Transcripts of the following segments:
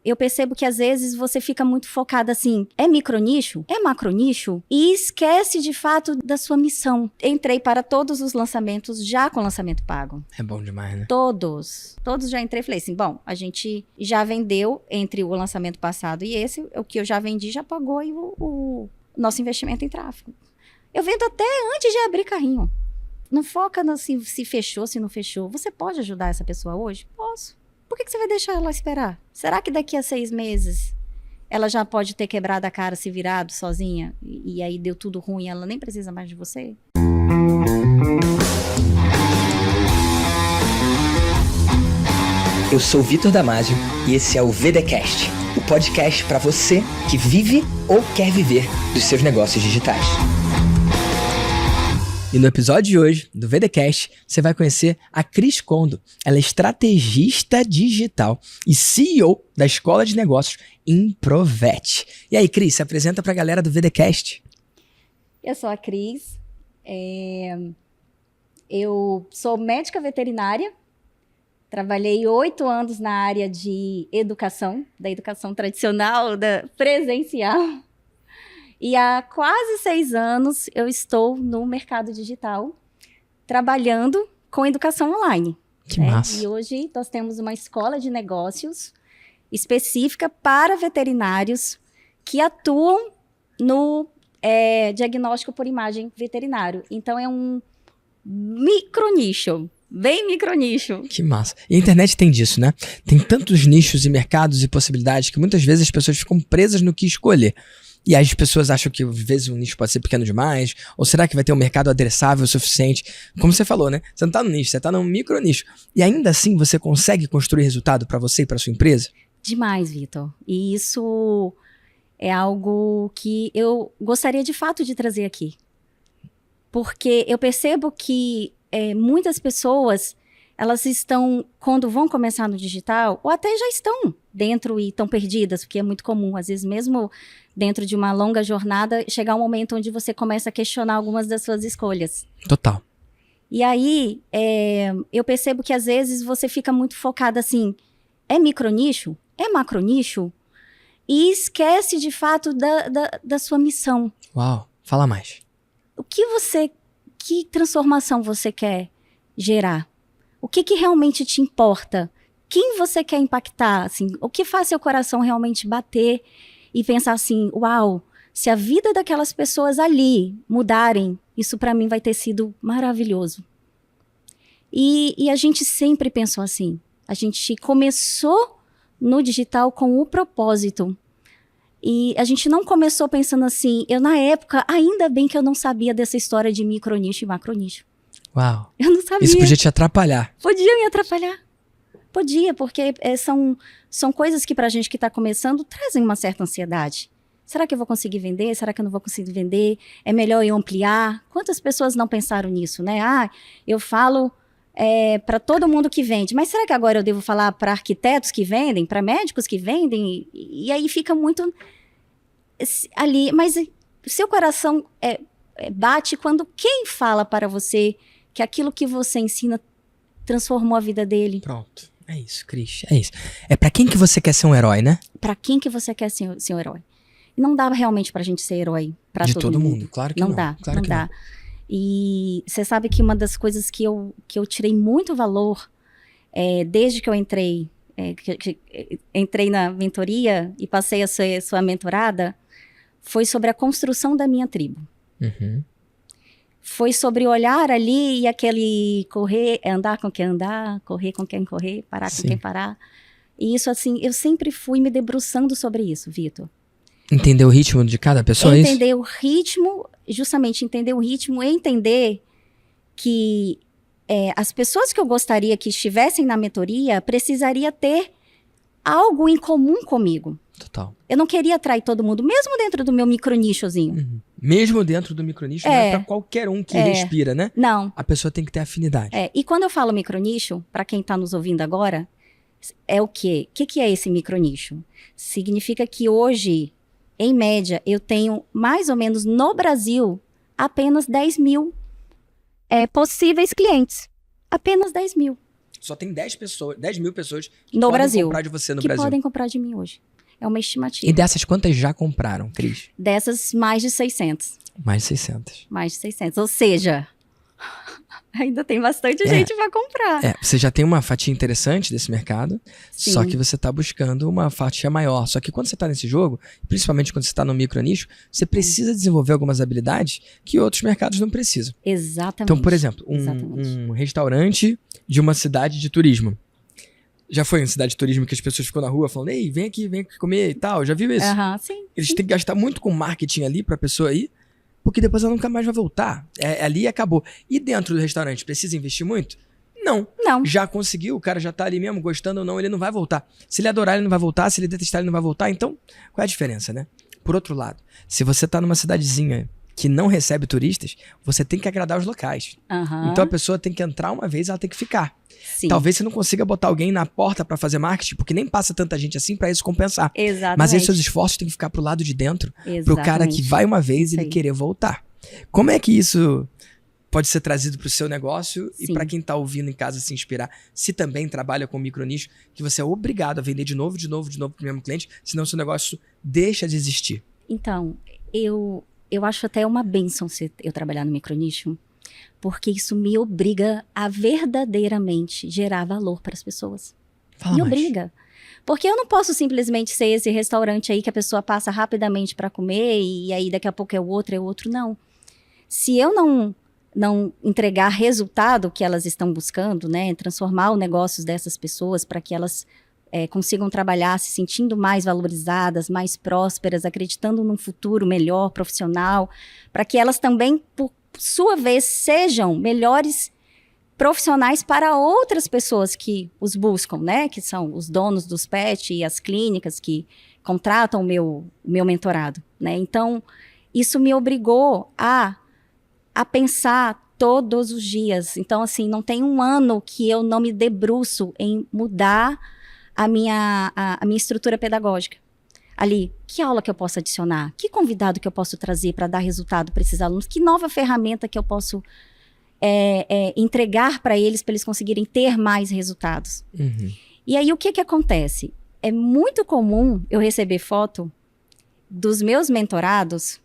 eu percebo que às vezes você fica muito focada assim, é micronicho? É macronicho? E esquece de fato da sua missão. Entrei para todos os lançamentos já com lançamento pago. É bom demais, né? Todos já entrei e falei assim, bom, a gente já vendeu entre o lançamento passado e esse, o que eu já vendi já pagou aí o nosso investimento em tráfego. Eu vendo até antes de abrir carrinho. Não foca no se fechou, se não fechou. Você pode ajudar essa pessoa hoje? Posso. Por que você vai deixar ela esperar? Será que daqui a 6 meses ela já pode ter quebrado a cara, se virado sozinha? E aí deu tudo ruim, ela nem precisa mais de você? Eu sou o Vitor Damasio e esse é o VDcast, o podcast para você que vive ou quer viver dos seus negócios digitais. E no episódio de hoje, do VDcast, você vai conhecer a Cris Kondo. Ela é estrategista digital e CEO da Escola de Negócios Improvet. E aí, Cris, se apresenta para a galera do VDcast. Eu sou a Cris, eu sou médica veterinária, trabalhei 8 anos na área de educação, da educação tradicional, da presencial. E há quase 6 anos eu estou no mercado digital, trabalhando com educação online. Que massa. E hoje nós temos uma escola de negócios específica para veterinários que atuam no diagnóstico por imagem veterinário. Então é um micronicho, bem micronicho. Que massa. E a internet tem disso, né? Tem tantos nichos e mercados e possibilidades que muitas vezes as pessoas ficam presas no que escolher. E aí as pessoas acham que às vezes um nicho pode ser pequeno demais, ou será que vai ter um mercado adressável o suficiente? Como você falou, né? Você não tá no nicho, você tá num micro nicho. E ainda assim você consegue construir resultado para você e para sua empresa? Demais, Vitor. E isso é algo que eu gostaria de fato de trazer aqui. Porque eu percebo que muitas pessoas, elas estão, quando vão começar no digital, ou até já estão dentro e estão perdidas, porque é muito comum, às vezes mesmo dentro de uma longa jornada, chegar um momento onde você começa a questionar algumas das suas escolhas. Total. E aí, eu percebo que às vezes você fica muito focada assim, é micronicho? É macronicho? E esquece de fato da sua missão. Uau, fala mais. Que transformação você quer gerar? O que realmente te importa? Quem você quer impactar? Assim, o que faz seu coração realmente bater e pensar assim, uau, se a vida daquelas pessoas ali mudarem, isso para mim vai ter sido maravilhoso. E a gente sempre pensou assim. A gente começou no digital com o propósito. E a gente não começou pensando assim, na época, ainda bem que eu não sabia dessa história de micronicho e macronicho. Uau. Eu não sabia. Isso podia te atrapalhar. Podia me atrapalhar. Podia, porque são coisas que pra gente que tá começando trazem uma certa ansiedade. Será que eu vou conseguir vender? Será que eu não vou conseguir vender? É melhor eu ampliar? Quantas pessoas não pensaram nisso, né? Eu falo para todo mundo que vende, mas será que agora eu devo falar para arquitetos que vendem, para médicos que vendem? E aí fica muito ali. Mas seu coração bate quando quem fala para você que aquilo que você ensina transformou a vida dele. Pronto. É isso, Cris. É isso. É pra quem que você quer ser um herói, né? Pra quem que você quer ser um herói? Não dá realmente pra gente ser herói pra todo mundo. Claro que não. Não dá, claro não que dá. Não. E você sabe que uma das coisas que eu tirei muito valor desde que eu entrei na mentoria e passei a ser sua mentorada, foi sobre a construção da minha tribo. Uhum. Foi sobre olhar ali e aquele correr, andar com quem andar, correr com quem correr, parar com quem parar. E isso, assim, eu sempre fui me debruçando sobre isso, Vitor. Entender o ritmo de cada pessoa, entender o ritmo, justamente entender o ritmo e entender que as pessoas que eu gostaria que estivessem na mentoria precisaria ter algo em comum comigo. Total. Eu não queria atrair todo mundo, mesmo dentro do meu micronichozinho. Uhum. Mesmo dentro do micronicho, não é pra qualquer um que respira, né? Não. A pessoa tem que ter afinidade. E quando eu falo micronicho, para quem tá nos ouvindo agora, é o quê? O que é esse micronicho? Significa que hoje, em média, eu tenho mais ou menos no Brasil apenas 10 mil possíveis clientes. Apenas 10 mil. Só tem 10 mil pessoas que No podem Brasil. comprar de você no Que Brasil. podem comprar de mim hoje. É uma estimativa. E dessas, quantas já compraram, Cris? Dessas, mais de 600. Mais de 600. Mais de 600. Ou seja, ainda tem bastante gente para comprar. Você já tem uma fatia interessante desse mercado, Sim. só que você está buscando uma fatia maior. Só que quando você está nesse jogo, principalmente quando você está no micro nicho, você precisa desenvolver algumas habilidades que outros mercados não precisam. Exatamente. Então, por exemplo, um restaurante de uma cidade de turismo. Já foi uma cidade de turismo que as pessoas ficam na rua falando, ei, vem aqui comer e tal. Já viu isso? Sim. Eles têm que gastar muito com marketing ali pra pessoa ir, porque depois ela nunca mais vai voltar. Ali acabou. E dentro do restaurante, precisa investir muito? Não. Já conseguiu, o cara já tá ali mesmo, gostando ou não, ele não vai voltar. Se ele adorar, ele não vai voltar. Se ele detestar, ele não vai voltar. Então, qual é a diferença, né? Por outro lado, se você tá numa cidadezinha que não recebe turistas, você tem que agradar os locais. Então a pessoa tem que entrar uma vez, ela tem que ficar. Sim. Talvez você não consiga botar alguém na porta pra fazer marketing, porque nem passa tanta gente assim pra isso compensar. Exatamente. Mas aí seus esforços têm que ficar pro lado de dentro, pro cara que vai uma vez e ele querer voltar. Como é que isso pode ser trazido pro seu negócio e pra quem tá ouvindo em casa se inspirar, se também trabalha com micronicho, que você é obrigado a vender de novo pro mesmo cliente, senão seu negócio deixa de existir? Então, eu acho até uma bênção eu trabalhar no micronicho, porque isso me obriga a verdadeiramente gerar valor para as pessoas. Me obriga. Porque eu não posso simplesmente ser esse restaurante aí que a pessoa passa rapidamente para comer e aí daqui a pouco é outro, não. Se eu não entregar resultado que elas estão buscando, né, transformar os negócios dessas pessoas para que elas consigam trabalhar se sentindo mais valorizadas, mais prósperas, acreditando num futuro melhor, profissional, para que elas também, por sua vez, sejam melhores profissionais para outras pessoas que os buscam, né? Que são os donos dos pets e as clínicas que contratam o meu mentorado, né? Então, isso me obrigou a pensar todos os dias. Então, assim, não tem um ano que eu não me debruço em mudar a minha estrutura pedagógica. Ali, que aula que eu posso adicionar? Que convidado que eu posso trazer para dar resultado para esses alunos? Que nova ferramenta que eu posso entregar para eles conseguirem ter mais resultados? E aí, o que acontece? É muito comum eu receber foto dos meus mentorados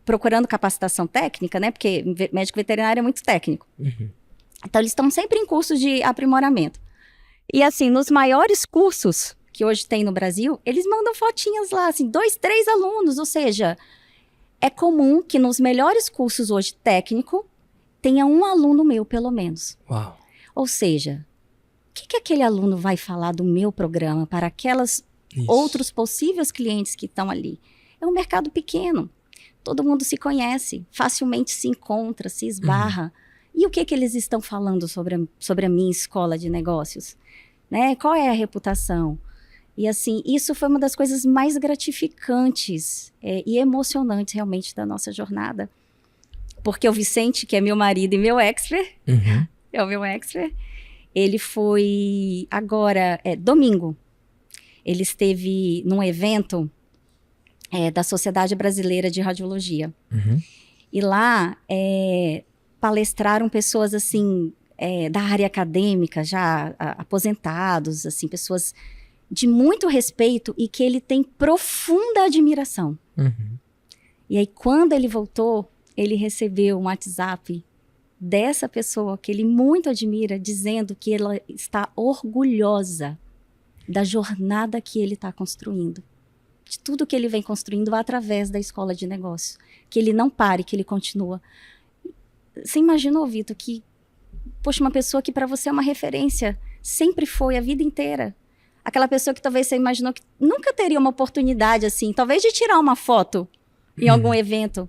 procurando capacitação técnica, né? Porque médico veterinário é muito técnico. Então, eles estão sempre em cursos de aprimoramento. E assim, nos maiores cursos que hoje tem no Brasil, eles mandam fotinhas lá, assim, 2, 3 alunos, ou seja, é comum que nos melhores cursos hoje técnico, tenha um aluno meu, pelo menos. Uau. Ou seja, o que aquele aluno vai falar do meu programa para aquelas outros possíveis clientes que estão ali? É um mercado pequeno, todo mundo se conhece, facilmente se encontra, se esbarra. E o que eles estão falando sobre a minha escola de negócios? Né? Qual é a reputação? E assim, isso foi uma das coisas mais gratificantes e emocionantes realmente da nossa jornada. Porque o Vicente, que é meu marido e meu expert, é o meu expert, ele foi agora, domingo, ele esteve num evento da Sociedade Brasileira de Radiologia. E lá palestraram pessoas assim, da área acadêmica, já aposentados, assim, pessoas de muito respeito e que ele tem profunda admiração. E aí, quando ele voltou, ele recebeu um WhatsApp dessa pessoa que ele muito admira, dizendo que ela está orgulhosa da jornada que ele está construindo, de tudo que ele vem construindo através da escola de negócios, que ele não pare, que ele continua. Você imaginou, Vitor, que, poxa, uma pessoa que para você é uma referência, sempre foi a vida inteira. Aquela pessoa que talvez você imaginou que nunca teria uma oportunidade assim, talvez de tirar uma foto em algum evento.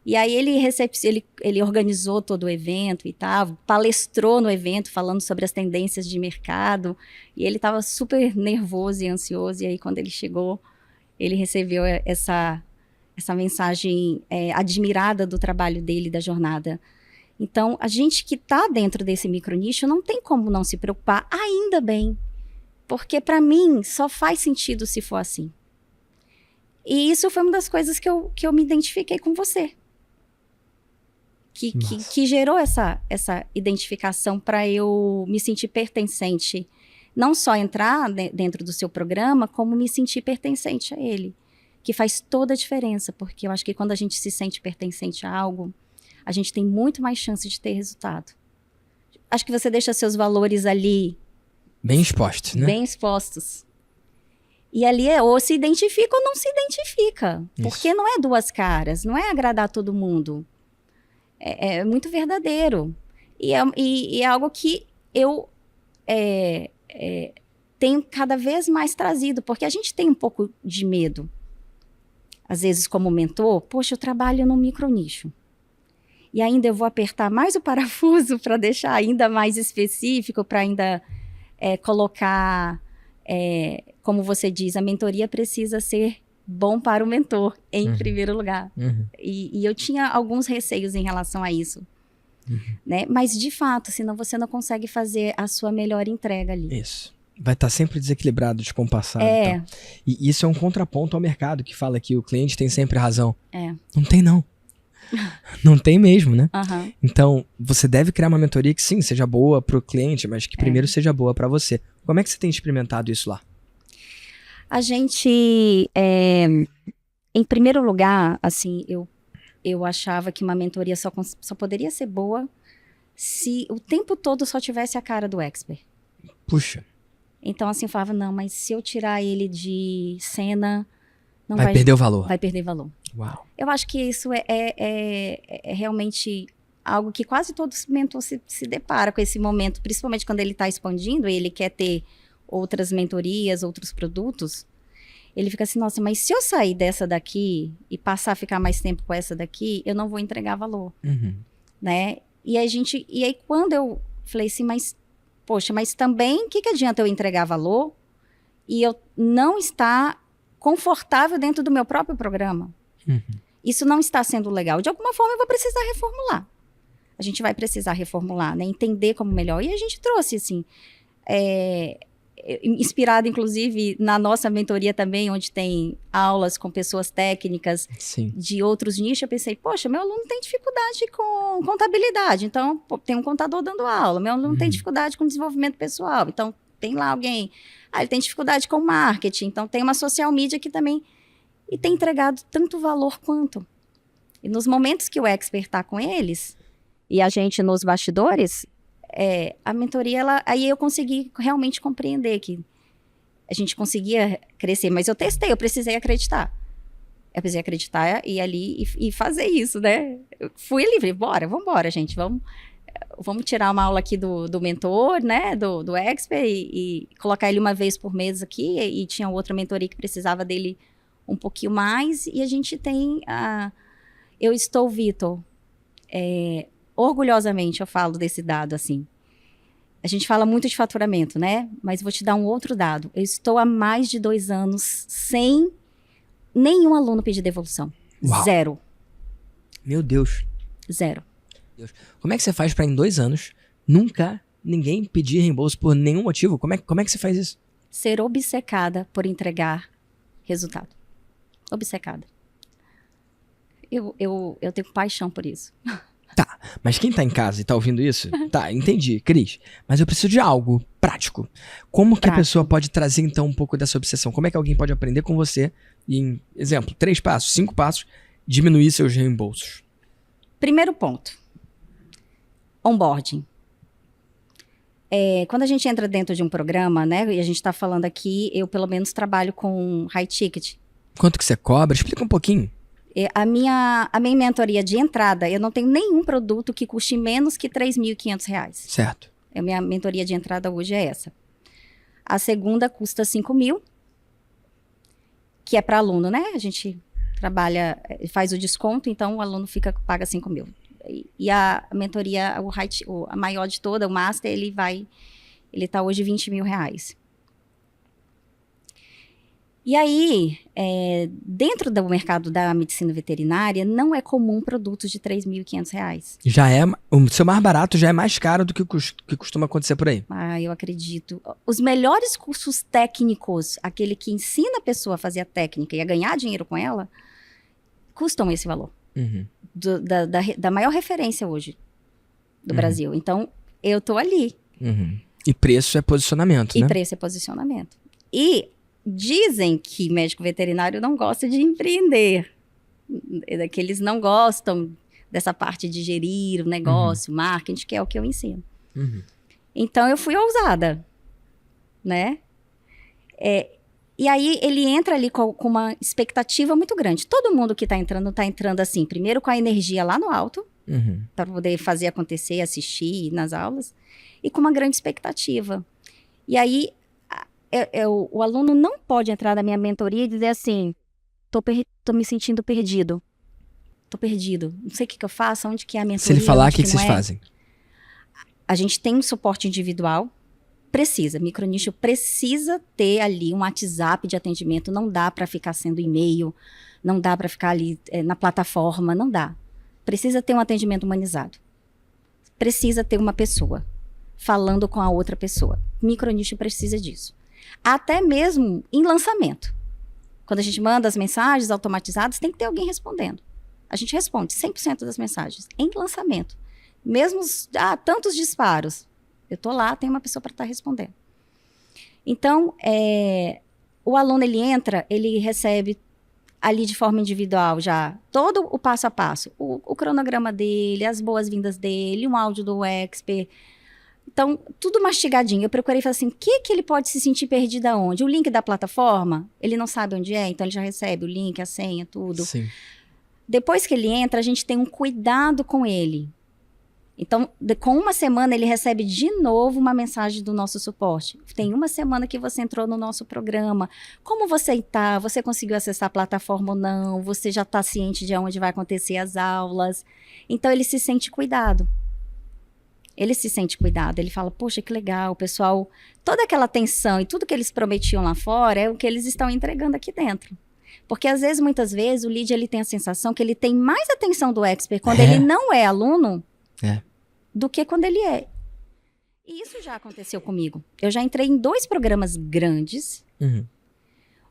E aí ele organizou todo o evento e tal, palestrou no evento falando sobre as tendências de mercado, e ele estava super nervoso e ansioso, e aí quando ele chegou, ele recebeu essa mensagem admirada do trabalho dele, da jornada. Então, a gente que está dentro desse micronicho não tem como não se preocupar, ainda bem, porque para mim só faz sentido se for assim. E isso foi uma das coisas que eu me identifiquei com você. que gerou essa identificação para eu me sentir pertencente. Não só entrar dentro do seu programa, como me sentir pertencente a ele. Que faz toda a diferença, porque eu acho que quando a gente se sente pertencente a algo, a gente tem muito mais chance de ter resultado. Acho que você deixa seus valores ali... Bem expostos, né? Bem expostos. E ali ou se identifica ou não se identifica. Isso. Porque não é duas caras, não é agradar todo mundo. É muito verdadeiro. E é algo que eu tenho cada vez mais trazido, porque a gente tem um pouco de medo. Às vezes, como mentor, poxa, eu trabalho num micronicho. E ainda eu vou apertar mais o parafuso para deixar ainda mais específico, para ainda colocar, como você diz, a mentoria precisa ser bom para o mentor, em primeiro lugar. E eu tinha alguns receios em relação a isso. Né? Mas, de fato, senão você não consegue fazer a sua melhor entrega ali. Isso. Vai estar sempre desequilibrado, descompassado. Então. E isso é um contraponto ao mercado, que fala que o cliente tem sempre razão. Não tem, não. Não tem mesmo, né? Então, você deve criar uma mentoria que, sim, seja boa para o cliente, mas que primeiro seja boa para você. Como é que você tem experimentado isso lá? A gente, em primeiro lugar, assim, eu achava que uma mentoria só poderia ser boa se o tempo todo só tivesse a cara do expert. Puxa. Então, assim, eu falava, não, mas se eu tirar ele de cena... não vai perder o valor. Vai perder valor. Uau. Eu acho que isso é realmente algo que quase todo mentor se depara com esse momento, principalmente quando ele está expandindo e ele quer ter outras mentorias, outros produtos. Ele fica assim, nossa, mas se eu sair dessa daqui e passar a ficar mais tempo com essa daqui, eu não vou entregar valor. Né? E aí quando eu falei assim, mas... poxa, mas também, o que adianta eu entregar valor e eu não estar confortável dentro do meu próprio programa? Isso não está sendo legal. De alguma forma, eu vou precisar reformular. A gente vai precisar reformular, né? Entender como melhor. E a gente trouxe, assim, inspirado, inclusive, na nossa mentoria também, onde tem aulas com pessoas técnicas de outros nichos. Eu pensei, poxa, meu aluno tem dificuldade com contabilidade, então tem um contador dando aula. Meu aluno tem dificuldade com desenvolvimento pessoal, então tem lá alguém. Ele tem dificuldade com marketing, então tem uma social media que também... E tem entregado tanto valor quanto. E nos momentos que o expert está com eles, e a gente nos bastidores... a mentoria, aí eu consegui realmente compreender que a gente conseguia crescer, mas eu testei, eu precisei acreditar. Eu precisei acreditar e ali e fazer isso, né? Eu fui livre, vamos embora, gente, vamos tirar uma aula aqui do mentor, né, do expert e colocar ele uma vez por mês aqui, e tinha outra mentoria que precisava dele um pouquinho mais, e a gente tem eu estou, Vitor, orgulhosamente eu falo desse dado, assim. A gente fala muito de faturamento, né? Mas vou te dar um outro dado. Eu estou há mais de 2 anos sem nenhum aluno pedir devolução. Uau. 0. Meu Deus. 0. Como é que você faz para em 2 anos nunca ninguém pedir reembolso por nenhum motivo? Como é que você faz isso? Ser obcecada por entregar resultado. Obcecada. Eu tenho paixão por isso. Tá, mas quem tá em casa e tá ouvindo isso, tá, entendi, Cris, mas eu preciso de algo prático. Como que a pessoa pode trazer, então, um pouco dessa obsessão? Como é que alguém pode aprender com você e, em exemplo, 3 passos, 5 passos, diminuir seus reembolsos? Primeiro ponto, onboarding. Quando a gente entra dentro de um programa, né, e a gente tá falando aqui, eu pelo menos trabalho com high ticket. Quanto que você cobra? Explica um pouquinho. A minha mentoria de entrada, eu não tenho nenhum produto que custe menos que R$ 3.500. Certo. A minha mentoria de entrada hoje é essa. A segunda custa 5.000, que é para aluno, né? A gente trabalha, faz o desconto, então o aluno paga 5.000. E a mentoria, a maior de toda, o Master, ele tá hoje R$ 20.000. E aí, dentro do mercado da medicina veterinária, não é comum produtos de R$ 3.500. O seu mais barato já é mais caro do que costuma acontecer por aí. Eu acredito. Os melhores cursos técnicos, aquele que ensina a pessoa a fazer a técnica e a ganhar dinheiro com ela, custam esse valor. da maior referência hoje do Brasil. Então, eu tô ali. E preço é posicionamento, né? E preço é posicionamento. E dizem que médico veterinário não gosta de empreender. Que eles não gostam dessa parte de gerir o negócio, marketing, que é o que eu ensino. Então, eu fui ousada, né? E aí, ele entra ali com uma expectativa muito grande. Todo mundo que tá entrando assim, primeiro com a energia lá no alto, para poder fazer acontecer, assistir nas aulas, e com uma grande expectativa. E aí, o aluno não pode entrar na minha mentoria e dizer assim, tô me sentindo perdido. Tô perdido. Não sei o que eu faço, onde que é a mentoria. Se ele falar, o que vocês fazem? A gente tem um suporte individual. Micronicho precisa ter ali um WhatsApp de atendimento. Não dá para ficar sendo e-mail, não dá para ficar ali na plataforma, não dá. Precisa ter um atendimento humanizado. Precisa ter uma pessoa falando com a outra pessoa. Micronicho precisa disso. Até mesmo em lançamento. Quando a gente manda as mensagens automatizadas, tem que ter alguém respondendo. A gente responde 100% das mensagens em lançamento. Mesmo tantos disparos. Eu tô lá, tem uma pessoa para estar respondendo. Então, o aluno, ele entra, ele recebe ali de forma individual já todo o passo a passo. O cronograma dele, as boas-vindas dele, um áudio do expert. Então, tudo mastigadinho. Eu procurei e falei assim, o que ele pode se sentir perdido aonde? O link da plataforma, ele não sabe onde é, então ele já recebe o link, a senha, tudo. Sim. Depois que ele entra, a gente tem um cuidado com ele. Então, com uma semana, ele recebe de novo uma mensagem do nosso suporte. Tem uma semana que você entrou no nosso programa. Como você está? Você conseguiu acessar a plataforma ou não? Você já está ciente de onde vai acontecer as aulas? Então, ele se sente cuidado. Ele fala, poxa, que legal, pessoal. Toda aquela atenção e tudo que eles prometiam lá fora é o que eles estão entregando aqui dentro. Porque, muitas vezes, o lead ele tem a sensação que ele tem mais atenção do expert quando ele não é aluno do que quando ele é. E isso já aconteceu comigo. Eu já entrei em 2 programas grandes,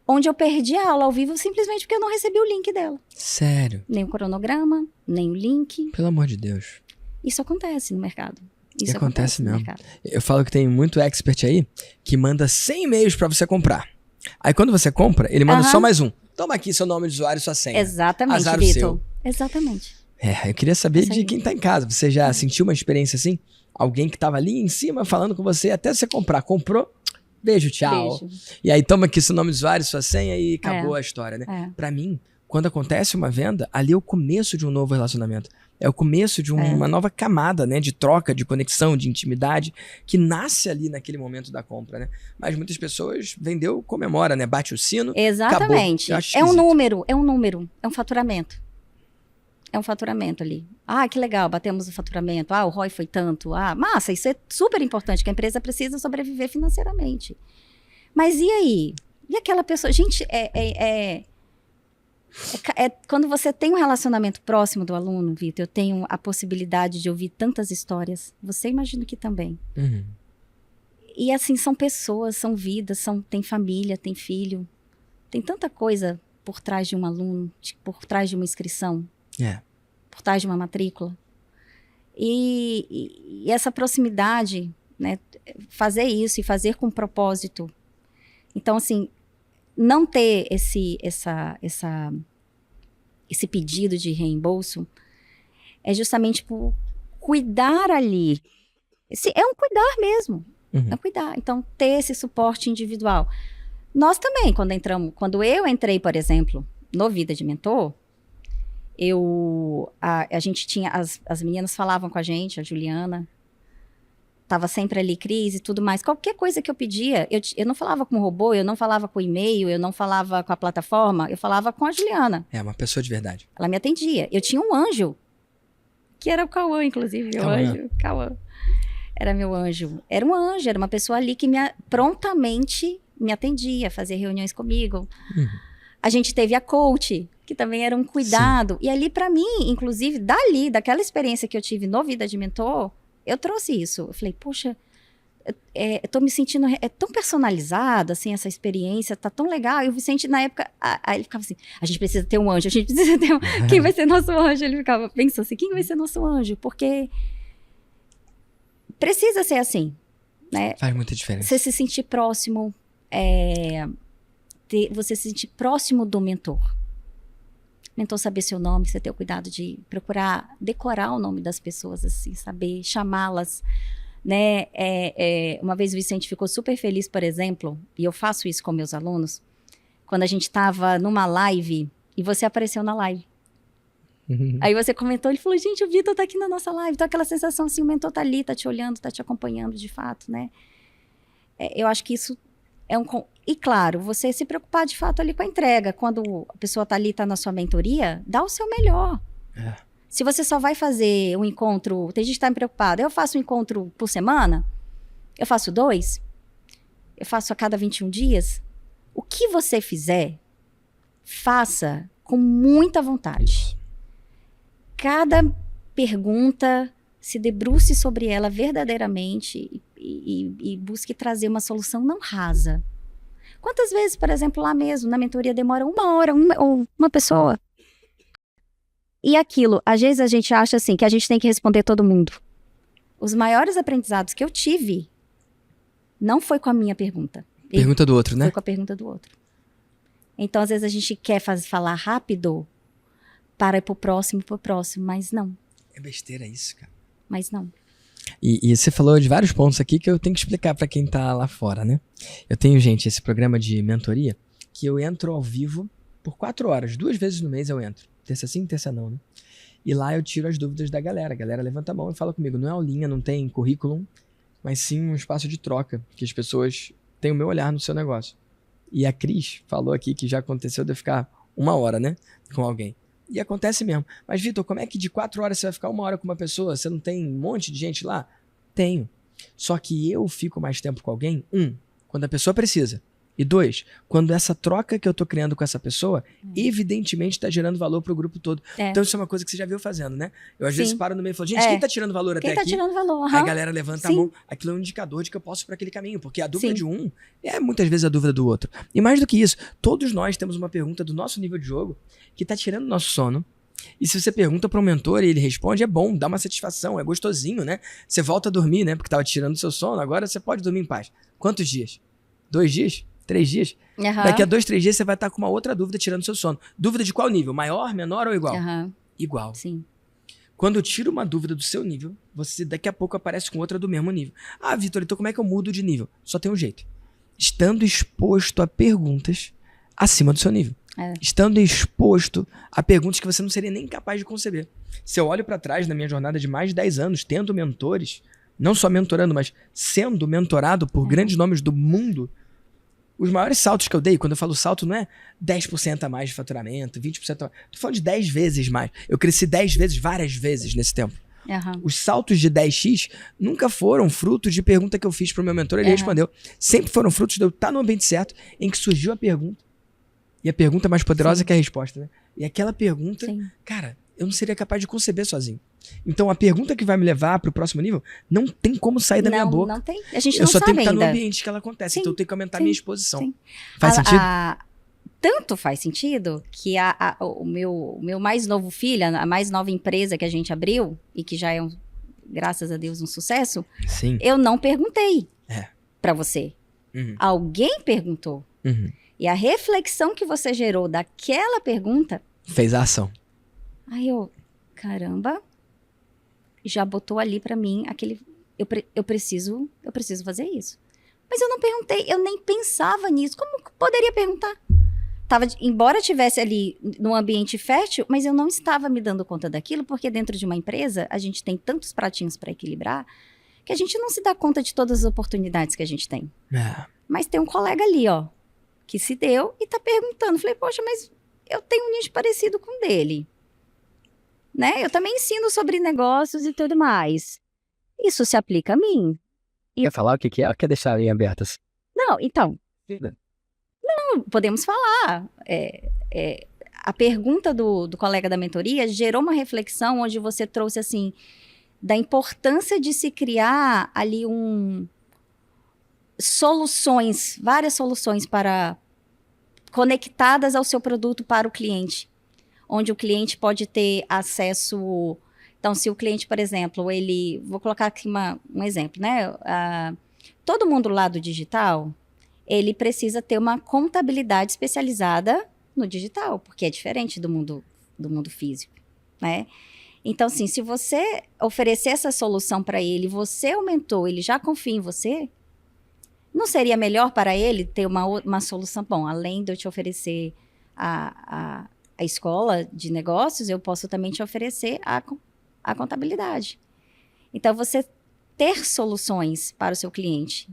onde eu perdi a aula ao vivo simplesmente porque eu não recebi o link dela. Sério? Nem o cronograma, nem o link. Pelo amor de Deus. Isso acontece no mercado. Isso acontece mesmo. Eu falo que tem muito expert aí que manda 100 e-mails pra você comprar. Aí quando você compra, ele manda só mais um. Toma aqui seu nome de usuário e sua senha. Exatamente, Vitor. Exatamente. Eu queria saber de quem tá em casa. Você já sentiu uma experiência assim? Alguém que tava ali em cima falando com você até você comprar. Comprou, beijo, tchau. Beijo. E aí toma aqui seu nome de usuário, sua senha e acabou a história, né? Pra mim, quando acontece uma venda, ali é o começo de um novo relacionamento. É o começo de uma nova camada, né? De troca, de conexão, de intimidade, que nasce ali naquele momento da compra, né? Mas muitas pessoas vendeu, comemora, né? Bate o sino, exatamente. É um número, é um faturamento. É um faturamento ali. Ah, que legal, batemos o faturamento. Ah, o ROI foi tanto. Ah, massa, isso é super importante, que a empresa precisa sobreviver financeiramente. Mas e aí? E aquela pessoa? Gente, quando você tem um relacionamento próximo do aluno, Vitor, eu tenho a possibilidade de ouvir tantas histórias. Você imagina que também. E assim, são pessoas, são vidas, tem família, tem filho. Tem tanta coisa por trás de um aluno, por trás de uma inscrição. Por trás de uma matrícula. E essa proximidade, né, fazer isso e fazer com propósito. Então, assim, não ter esse pedido de reembolso é justamente por cuidar ali. É um cuidar mesmo. É um cuidar. Então, ter esse suporte individual. Nós também, quando eu entrei, por exemplo, no Vida de Mentor, a gente tinha, as meninas falavam com a gente, a Juliana, estava sempre ali, Cris e tudo mais. Qualquer coisa que eu pedia, eu não falava com o robô, eu não falava com o e-mail, eu não falava com a plataforma, eu falava com a Juliana. Uma pessoa de verdade. Ela me atendia. Eu tinha um anjo, que era o Cauã, inclusive, meu anjo. Cauã. Era meu anjo. Era um anjo, era uma pessoa ali que prontamente me atendia, fazia reuniões comigo. A gente teve a coach, que também era um cuidado. Sim. E ali, para mim, inclusive, daquela experiência que eu tive no Vida de Mentor, eu trouxe isso. Eu falei, poxa, eu tô me sentindo, é tão personalizado, assim, essa experiência, tá tão legal. E o Vicente, na época, aí ele ficava assim, a gente precisa ter um anjo, a gente precisa ter quem vai ser nosso anjo? Ele ficava pensando assim, quem vai ser nosso anjo? Porque precisa ser assim, né? Faz muita diferença. Você se sentir próximo, você se sentir próximo do mentor. Mentor saber seu nome, você ter o cuidado de procurar decorar o nome das pessoas, assim, saber chamá-las, né? Uma vez o Vicente ficou super feliz, por exemplo, e eu faço isso com meus alunos, quando a gente estava numa live e você apareceu na live. Aí você comentou, ele falou, gente, o Vitor tá aqui na nossa live. Então aquela sensação assim, o mentor tá ali, tá te olhando, tá te acompanhando de fato, né? Eu acho que isso é E claro, você se preocupar de fato ali com a entrega. Quando a pessoa tá ali, tá na sua mentoria, dá o seu melhor. Se você só vai fazer um encontro, tem gente que tá me preocupada, eu faço um encontro por semana, eu faço 2, eu faço a cada 21 dias. O que você fizer, faça com muita vontade. Cada pergunta, se debruce sobre ela verdadeiramente e busque trazer uma solução não rasa. Quantas vezes, por exemplo, lá mesmo, na mentoria demora 1 hora, ou uma pessoa? E aquilo, às vezes a gente acha assim, que a gente tem que responder todo mundo. Os maiores aprendizados que eu tive não foi com a minha pergunta. Pergunta do outro, né? Foi com a pergunta do outro. Então, às vezes a gente quer falar rápido para ir pro próximo, mas não. É besteira isso, cara. Mas não. E você falou de vários pontos aqui que eu tenho que explicar pra quem tá lá fora, né? Eu tenho, gente, esse programa de mentoria que eu entro ao vivo por 4 horas. 2 vezes no mês eu entro. Terça sim, terça não, né? E lá eu tiro as dúvidas da galera. A galera levanta a mão e fala comigo. Não é aulinha, não tem currículo, mas sim um espaço de troca, que as pessoas têm o meu olhar no seu negócio. E a Cris falou aqui que já aconteceu de eu ficar 1 hora, né? Com alguém. E acontece mesmo. Mas, Vitor, como é que de 4 horas você vai ficar 1 hora com uma pessoa? Você não tem um monte de gente lá? Tenho. Só que eu fico mais tempo com alguém, quando a pessoa precisa. E 2, quando essa troca que eu tô criando com essa pessoa, evidentemente tá gerando valor pro grupo todo. Então isso é uma coisa que você já viu fazendo, né? Eu às vezes paro no meio e falo, gente, quem tá tirando valor até aqui? Quem tá tirando valor? Aí a galera levanta a mão. Aquilo é um indicador de que eu posso ir pra aquele caminho. Porque a dúvida de um é muitas vezes a dúvida do outro. E mais do que isso, todos nós temos uma pergunta do nosso nível de jogo que tá tirando nosso sono. E se você pergunta para um mentor e ele responde, é bom, dá uma satisfação, é gostosinho, né? Você volta a dormir, né? Porque tava tirando o seu sono, agora você pode dormir em paz. Quantos dias? 2 dias? 3 dias? Daqui a 2, 3 dias você vai estar com uma outra dúvida tirando o seu sono. Dúvida de qual nível? Maior, menor ou igual? Igual. Sim. Quando eu tiro uma dúvida do seu nível, você daqui a pouco aparece com outra do mesmo nível. Ah, Vitor, então como é que eu mudo de nível? Só tem um jeito. Estando exposto a perguntas acima do seu nível. Estando exposto a perguntas que você não seria nem capaz de conceber. Se eu olho para trás na minha jornada de mais de 10 anos, tendo mentores, não só mentorando, mas sendo mentorado por grandes nomes do mundo, os maiores saltos que eu dei, quando eu falo salto, não é 10% a mais de faturamento, 20% a mais. Tô falando de 10 vezes mais. Eu cresci 10 vezes, várias vezes nesse tempo. Os saltos de 10x nunca foram frutos de pergunta que eu fiz pro meu mentor, ele respondeu. Sempre foram frutos de eu estar no ambiente certo, em que surgiu a pergunta. E a pergunta mais poderosa que a resposta, né? E aquela pergunta, cara, eu não seria capaz de conceber sozinho. Então, a pergunta que vai me levar pro próximo nível não tem como sair da minha boca. Não tem. A gente não sabe ainda. Eu só tenho que estar no ambiente que ela acontece. Então, eu tenho que aumentar a minha exposição. Faz sentido? Tanto faz sentido que o meu mais novo filho, a mais nova empresa que a gente abriu, e que já é, graças a Deus, um sucesso, eu não perguntei pra você. Alguém perguntou. E a reflexão que você gerou daquela pergunta... fez a ação. Aí caramba, já botou ali pra mim aquele... Eu preciso fazer isso. Mas eu não perguntei, eu nem pensava nisso. Como que poderia perguntar? Embora eu estivesse ali num ambiente fértil, mas eu não estava me dando conta daquilo, porque dentro de uma empresa, a gente tem tantos pratinhos para equilibrar, que a gente não se dá conta de todas as oportunidades que a gente tem. Mas tem um colega ali, que se deu e tá perguntando. Falei, poxa, mas eu tenho um nicho parecido com o dele. Né? Eu também ensino sobre negócios e tudo mais. Isso se aplica a mim. Quer falar o que é? Quer deixar aí abertas? Não, então... Não, podemos falar. A pergunta do colega da mentoria gerou uma reflexão onde você trouxe, assim, da importância de se criar ali soluções, várias soluções conectadas ao seu produto para o cliente, onde o cliente pode ter acesso. Então, se o cliente, por exemplo, vou colocar aqui um exemplo, né? Todo mundo lá do digital, ele precisa ter uma contabilidade especializada no digital, porque é diferente do mundo físico, né? Então, assim, se você oferecer essa solução para ele, você aumentou, ele já confia em você, não seria melhor para ele ter uma solução? Bom, além de eu te oferecer a escola de negócios, eu posso também te oferecer a contabilidade. Então, você ter soluções para o seu cliente.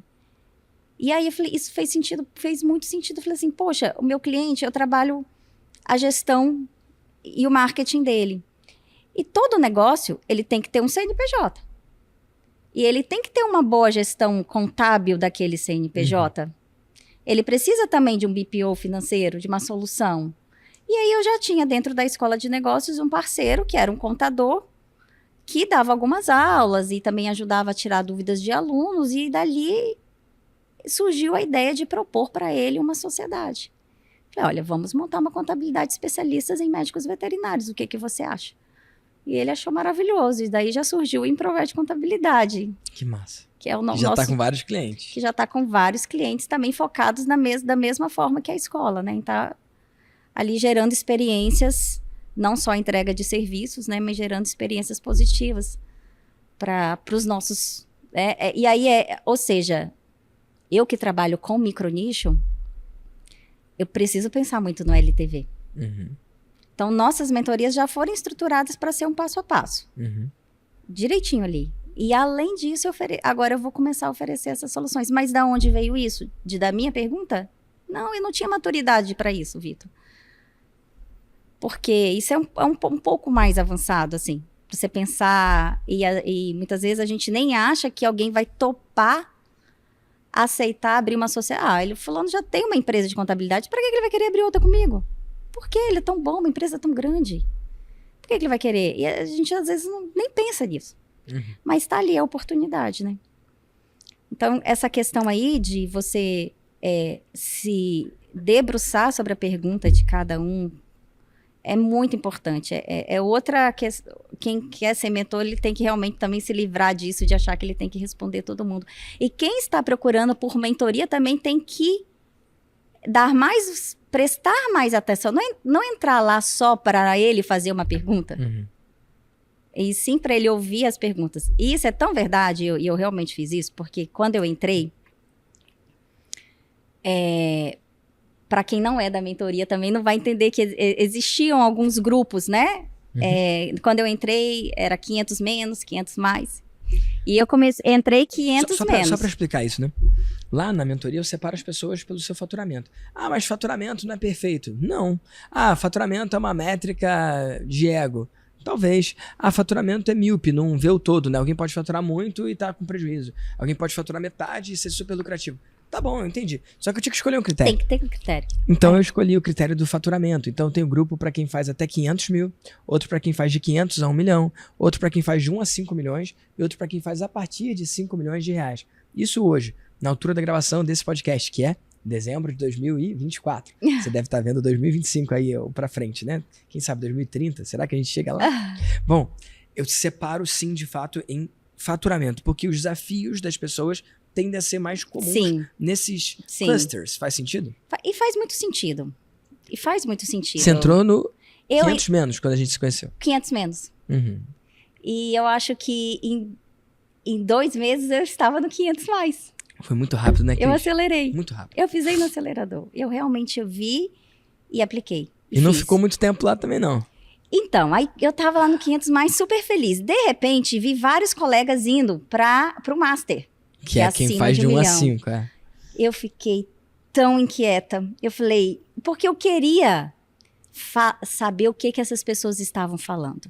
E aí, eu falei, isso fez muito sentido. Eu falei assim, poxa, o meu cliente, eu trabalho a gestão e o marketing dele. E todo negócio, ele tem que ter um CNPJ. E ele tem que ter uma boa gestão contábil daquele CNPJ. Ele precisa também de um BPO financeiro, de uma solução. E aí eu já tinha dentro da escola de negócios um parceiro, que era um contador, que dava algumas aulas e também ajudava a tirar dúvidas de alunos. E dali surgiu a ideia de propor para ele uma sociedade. Falei, olha, vamos montar uma contabilidade de especialistas em médicos veterinários. O que você acha? E ele achou maravilhoso. E daí já surgiu o Improvert Contabilidade. Que massa. Que é o já está com vários clientes. Que já está com vários clientes também focados da mesma forma que a escola, né? Então, ali gerando experiências, não só entrega de serviços, né? Mas gerando experiências positivas para os nossos... e aí, ou seja, eu que trabalho com micronicho, eu preciso pensar muito no LTV. Então, nossas mentorias já foram estruturadas para ser um passo a passo. Direitinho ali. E, além disso, agora eu vou começar a oferecer essas soluções. Mas da onde veio isso? Da minha pergunta? Não, eu não tinha maturidade para isso, Vitor. Porque isso é um pouco mais avançado, assim. Pra você pensar, e muitas vezes a gente nem acha que alguém vai topar aceitar abrir uma sociedade. Fulano já tem uma empresa de contabilidade, para que ele vai querer abrir outra comigo? Por que ele é tão bom, uma empresa tão grande? Por que ele vai querer? E a gente, às vezes, nem pensa nisso. Mas está ali a oportunidade, né? Então, essa questão aí de você se debruçar sobre a pergunta de cada um é muito importante. É outra questão. Quem quer ser mentor, ele tem que realmente também se livrar disso, de achar que ele tem que responder todo mundo. E quem está procurando por mentoria também tem que prestar mais atenção. Não entrar lá só para ele fazer uma pergunta. E sim para ele ouvir as perguntas. E isso é tão verdade, e eu realmente fiz isso, porque quando eu entrei, para quem não é da mentoria também não vai entender que existiam alguns grupos, né? Quando eu entrei, era 500 menos, 500 mais. E eu entrei 500 menos. Só para explicar isso, né? Lá na mentoria eu separo as pessoas pelo seu faturamento. Ah, mas faturamento não é perfeito. Não. Ah, faturamento é uma métrica de ego. Talvez. Ah, faturamento é míope, não vê o todo, né? Alguém pode faturar muito e tá com prejuízo. Alguém pode faturar metade e ser super lucrativo. Tá bom, eu entendi. Só que eu tinha que escolher um critério. Tem que ter um critério. Então eu escolhi o critério do faturamento. Então tem um grupo para quem faz até 500 mil, outro para quem faz de 500 a 1 milhão, outro para quem faz de 1 a 5 milhões e outro para quem faz a partir de 5 milhões de reais. Isso hoje, na altura da gravação desse podcast, que é dezembro de 2024. Você deve estar vendo 2025 aí para frente, né? Quem sabe 2030? Será que a gente chega lá? Bom, eu separo sim, de fato, em faturamento, porque os desafios das pessoas tendem a ser mais comuns nesses clusters. Faz sentido? E faz muito sentido. Você entrou no 500 menos quando a gente se conheceu. 500 menos. E eu acho que em 2 meses eu estava no 500 mais. Foi muito rápido, né, Cris? Eu acelerei. Muito rápido. Eu pisei no acelerador. Eu realmente vi e apliquei. E não ficou muito tempo lá também, não. Então, aí eu tava lá no 500 mais super feliz. De repente, vi vários colegas indo pro Master. Que é quem faz de 1 a 5, é. Eu fiquei tão inquieta. Eu falei, porque eu queria saber o que essas pessoas estavam falando.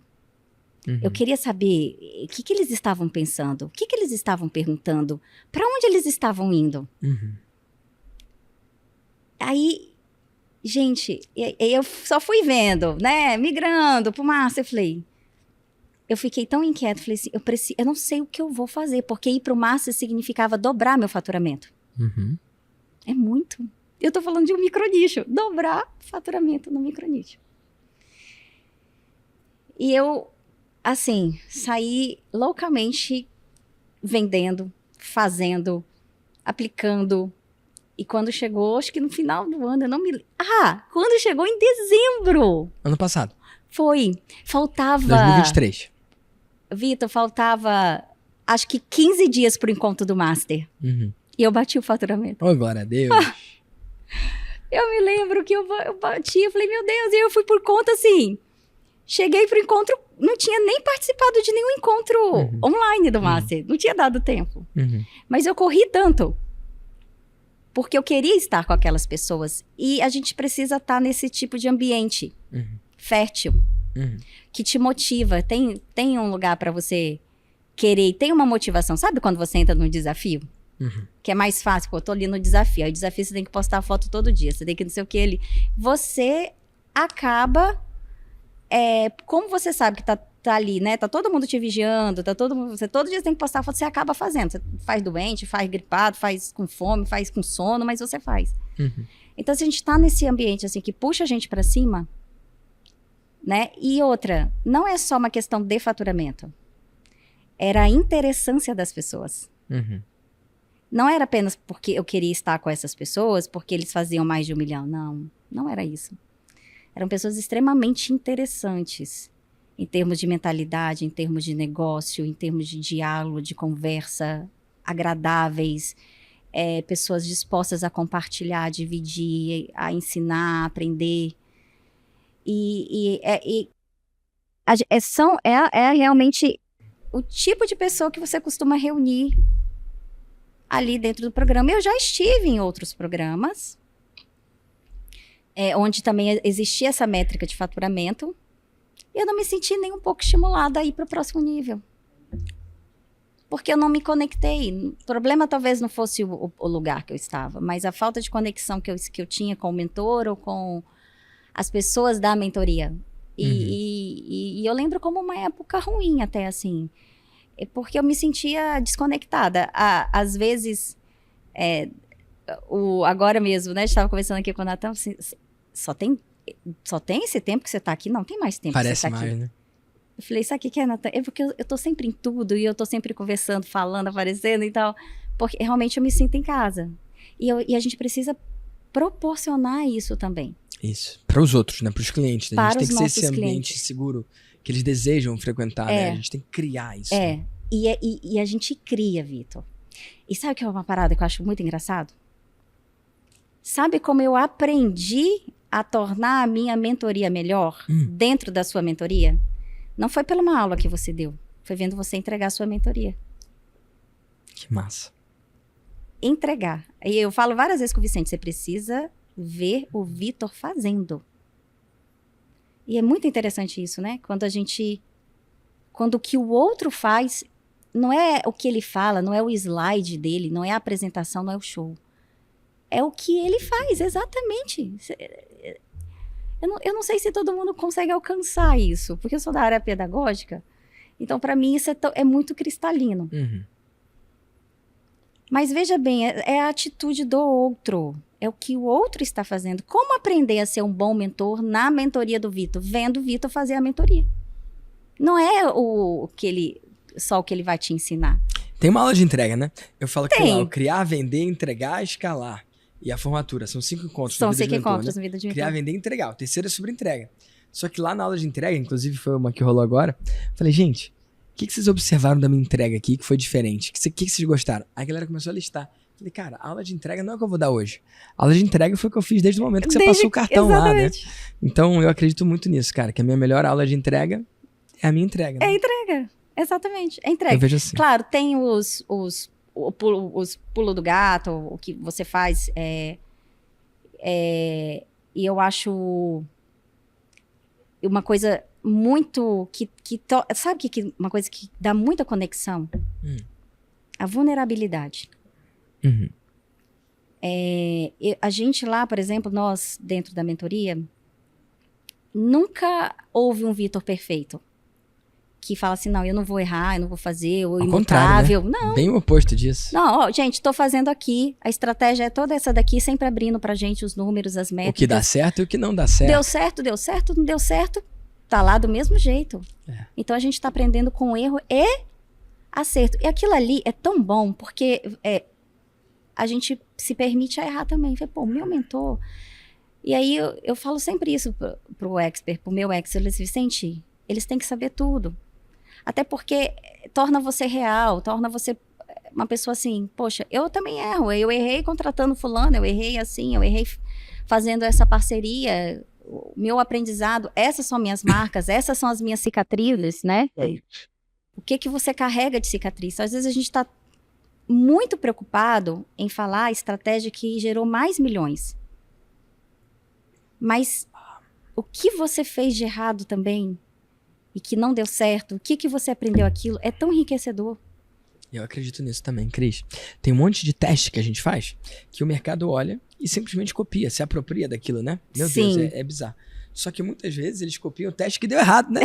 Eu queria saber o que eles estavam pensando, o que eles estavam perguntando, para onde eles estavam indo. Aí, gente, eu só fui vendo, né, migrando pro Master, eu fiquei tão inquieta, falei assim, eu não sei o que eu vou fazer, porque ir pro Master significava dobrar meu faturamento. Uhum. É muito. Eu tô falando de um micronicho. Dobrar faturamento no micronicho. E eu, assim, saí loucamente vendendo, fazendo, aplicando. E quando chegou, acho que no final do ano, eu não me... quando chegou em dezembro. Ano passado. Foi. Faltava... 2023. Vitor, faltava, acho que 15 dias pro encontro do Master. Uhum. E eu bati o faturamento. Oh, glória a Deus. Eu me lembro que eu bati, eu falei, meu Deus, e eu fui por conta, assim... Cheguei pro encontro, não tinha nem participado de nenhum encontro online do Master. Não tinha dado tempo. Uhum. Mas eu corri tanto. Porque eu queria estar com aquelas pessoas. E a gente precisa estar nesse tipo de ambiente fértil, que te motiva. Tem um lugar para você querer, tem uma motivação. Sabe quando você entra num desafio? Que é mais fácil, pô, eu tô ali no desafio. Aí o desafio você tem que postar foto todo dia. Você tem que não sei o que. Você acaba... como você sabe que tá ali, né? Tá todo mundo te vigiando, tá todo mundo... Você todo dia tem que postar foto, você acaba fazendo. Você faz doente, faz gripado, faz com fome, faz com sono, mas você faz. Então, se a gente tá nesse ambiente, assim, que puxa a gente pra cima, né? E outra, não é só uma questão de faturamento. Era a interessância das pessoas. Não era apenas porque eu queria estar com essas pessoas, porque eles faziam mais de 1 milhão. Não, não era isso. Eram pessoas extremamente interessantes em termos de mentalidade, em termos de negócio, em termos de diálogo, de conversa, agradáveis, pessoas dispostas a compartilhar, a dividir, a ensinar, a aprender. É realmente o tipo de pessoa que você costuma reunir ali dentro do programa. Eu já estive em outros programas, onde também existia essa métrica de faturamento, e eu não me senti nem um pouco estimulada a ir para o próximo nível. Porque eu não me conectei. O problema talvez não fosse o lugar que eu estava, mas a falta de conexão que eu tinha com o mentor ou com as pessoas da mentoria. E eu lembro como uma época ruim até, assim, porque eu me sentia desconectada. Às vezes, agora mesmo, né, a gente estava conversando aqui com o Natan, assim, só tem esse tempo que você está aqui? Não tem mais tempo Parece que você está aqui. mais, né? Eu falei, sabe o que é, Natan? É porque eu tô sempre em tudo, e eu tô sempre conversando, falando, aparecendo e tal, porque realmente eu me sinto em casa. E a gente precisa proporcionar isso também. Isso. Para os outros, né? Para os clientes. Né? A Para gente tem os que ser esse nossos ambiente clientes. seguro que eles desejam frequentar, né? A gente tem que criar isso. Né? E a gente cria, Vitor. E sabe o que é uma parada que eu acho muito engraçado? Sabe como eu aprendi a tornar a minha mentoria melhor dentro da sua mentoria? Não foi pela uma aula que você deu. Foi vendo você entregar a sua mentoria. Que massa. Entregar. E eu falo várias vezes com o Vicente, você precisa ver o Vitor fazendo. E é muito interessante isso, né? Quando o que o outro faz, não é o que ele fala, não é o slide dele, não é a apresentação, não é o show. É o que ele faz, exatamente. Eu não sei se todo mundo consegue alcançar isso, porque eu sou da área pedagógica, então para mim isso é muito cristalino. Mas veja bem, é a atitude do outro, é o que o outro está fazendo. Como aprender a ser um bom mentor na mentoria do Vitor? Vendo o Vitor fazer a mentoria. Não é só o que ele vai te ensinar. Tem uma aula de entrega, né? Eu falo que Tem. lá, o criar, vender, entregar, escalar. E a formatura, são 5 encontros São na vida 5 de mentor, encontros né? na vida de mentor. Criar, vender e entregar. O terceiro é sobre entrega. Só que lá na aula de entrega, inclusive foi uma que rolou agora, falei, gente, o que vocês observaram da minha entrega aqui que foi diferente? O que vocês gostaram? Aí a galera começou a listar. Falei, cara, a aula de entrega não é o que eu vou dar hoje. A aula de entrega foi o que eu fiz desde o momento que você passou o cartão exatamente. lá, né? Então eu acredito muito nisso, cara, que a minha melhor aula de entrega é a minha entrega. Né? É entrega, exatamente, é entrega. Eu vejo assim. Claro, tem os pulo do gato, o que você faz, e eu acho uma coisa muito sabe que uma coisa que dá muita conexão? A vulnerabilidade. A gente lá, por exemplo, nós dentro da mentoria, nunca houve um Vitor perfeito. que fala assim, não, eu não vou errar, eu não vou fazer, ou Ao imutável. contrário, né? Não. Bem o oposto disso. Não, ó, gente, tô fazendo aqui, a estratégia é toda essa daqui, sempre abrindo pra gente os números, as métricas. O que dá certo e o que não dá certo. Deu certo, não deu certo, tá lá do mesmo jeito. É. Então a gente tá aprendendo com erro e acerto. E aquilo ali é tão bom, porque a gente se permite a errar também. Pô, meu mentor... E aí eu falo sempre isso pro expert, pro meu expert, eles Vicente, eles têm que saber tudo. Até porque torna você real, torna você uma pessoa assim, poxa, eu também erro, eu errei contratando fulano, eu errei assim, eu errei fazendo essa parceria, o meu aprendizado, essas são minhas marcas, essas são as minhas cicatrizes, né? O que você carrega de cicatriz? Às vezes a gente está muito preocupado em falar a estratégia que gerou mais milhões. Mas o que você fez de errado também e que não deu certo, o que você aprendeu aquilo, é tão enriquecedor. Eu acredito nisso também, Cris. Tem um monte de teste que a gente faz que o mercado olha e simplesmente copia, se apropria daquilo, né? Meu Sim. Deus, é bizarro. Só que muitas vezes eles copiam o teste que deu errado, né?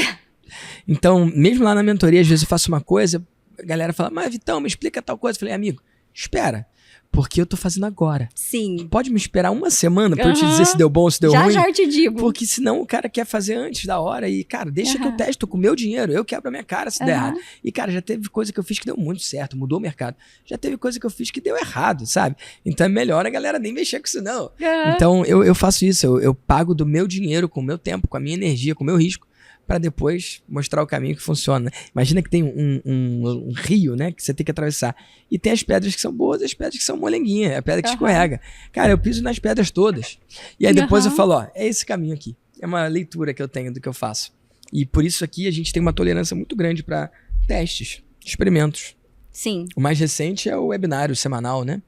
Então, mesmo lá na mentoria, às vezes eu faço uma coisa, a galera fala, mas Vitão, me explica tal coisa. Eu falei, amigo, espera, porque eu tô fazendo agora. Sim. Pode me esperar uma semana pra eu te dizer se deu bom ou se deu ruim? Já eu te digo. Porque senão o cara quer fazer antes da hora e, cara, deixa que eu testo com o meu dinheiro, eu quebro a minha cara se der errado. E, cara, já teve coisa que eu fiz que deu muito certo, mudou o mercado. Já teve coisa que eu fiz que deu errado, sabe? Então é melhor a galera nem mexer com isso, não. Então eu faço isso, eu pago do meu dinheiro, com o meu tempo, com a minha energia, com o meu risco, para depois mostrar o caminho que funciona. Imagina que tem um rio, né, que você tem que atravessar. E tem as pedras que são boas e as pedras que são molenguinha, a pedra que escorrega. Cara, eu piso nas pedras todas. E aí depois eu falo, ó, é esse caminho aqui. É uma leitura que eu tenho do que eu faço. E por isso aqui a gente tem uma tolerância muito grande para testes, experimentos. Sim. O mais recente é o webinário semanal, né?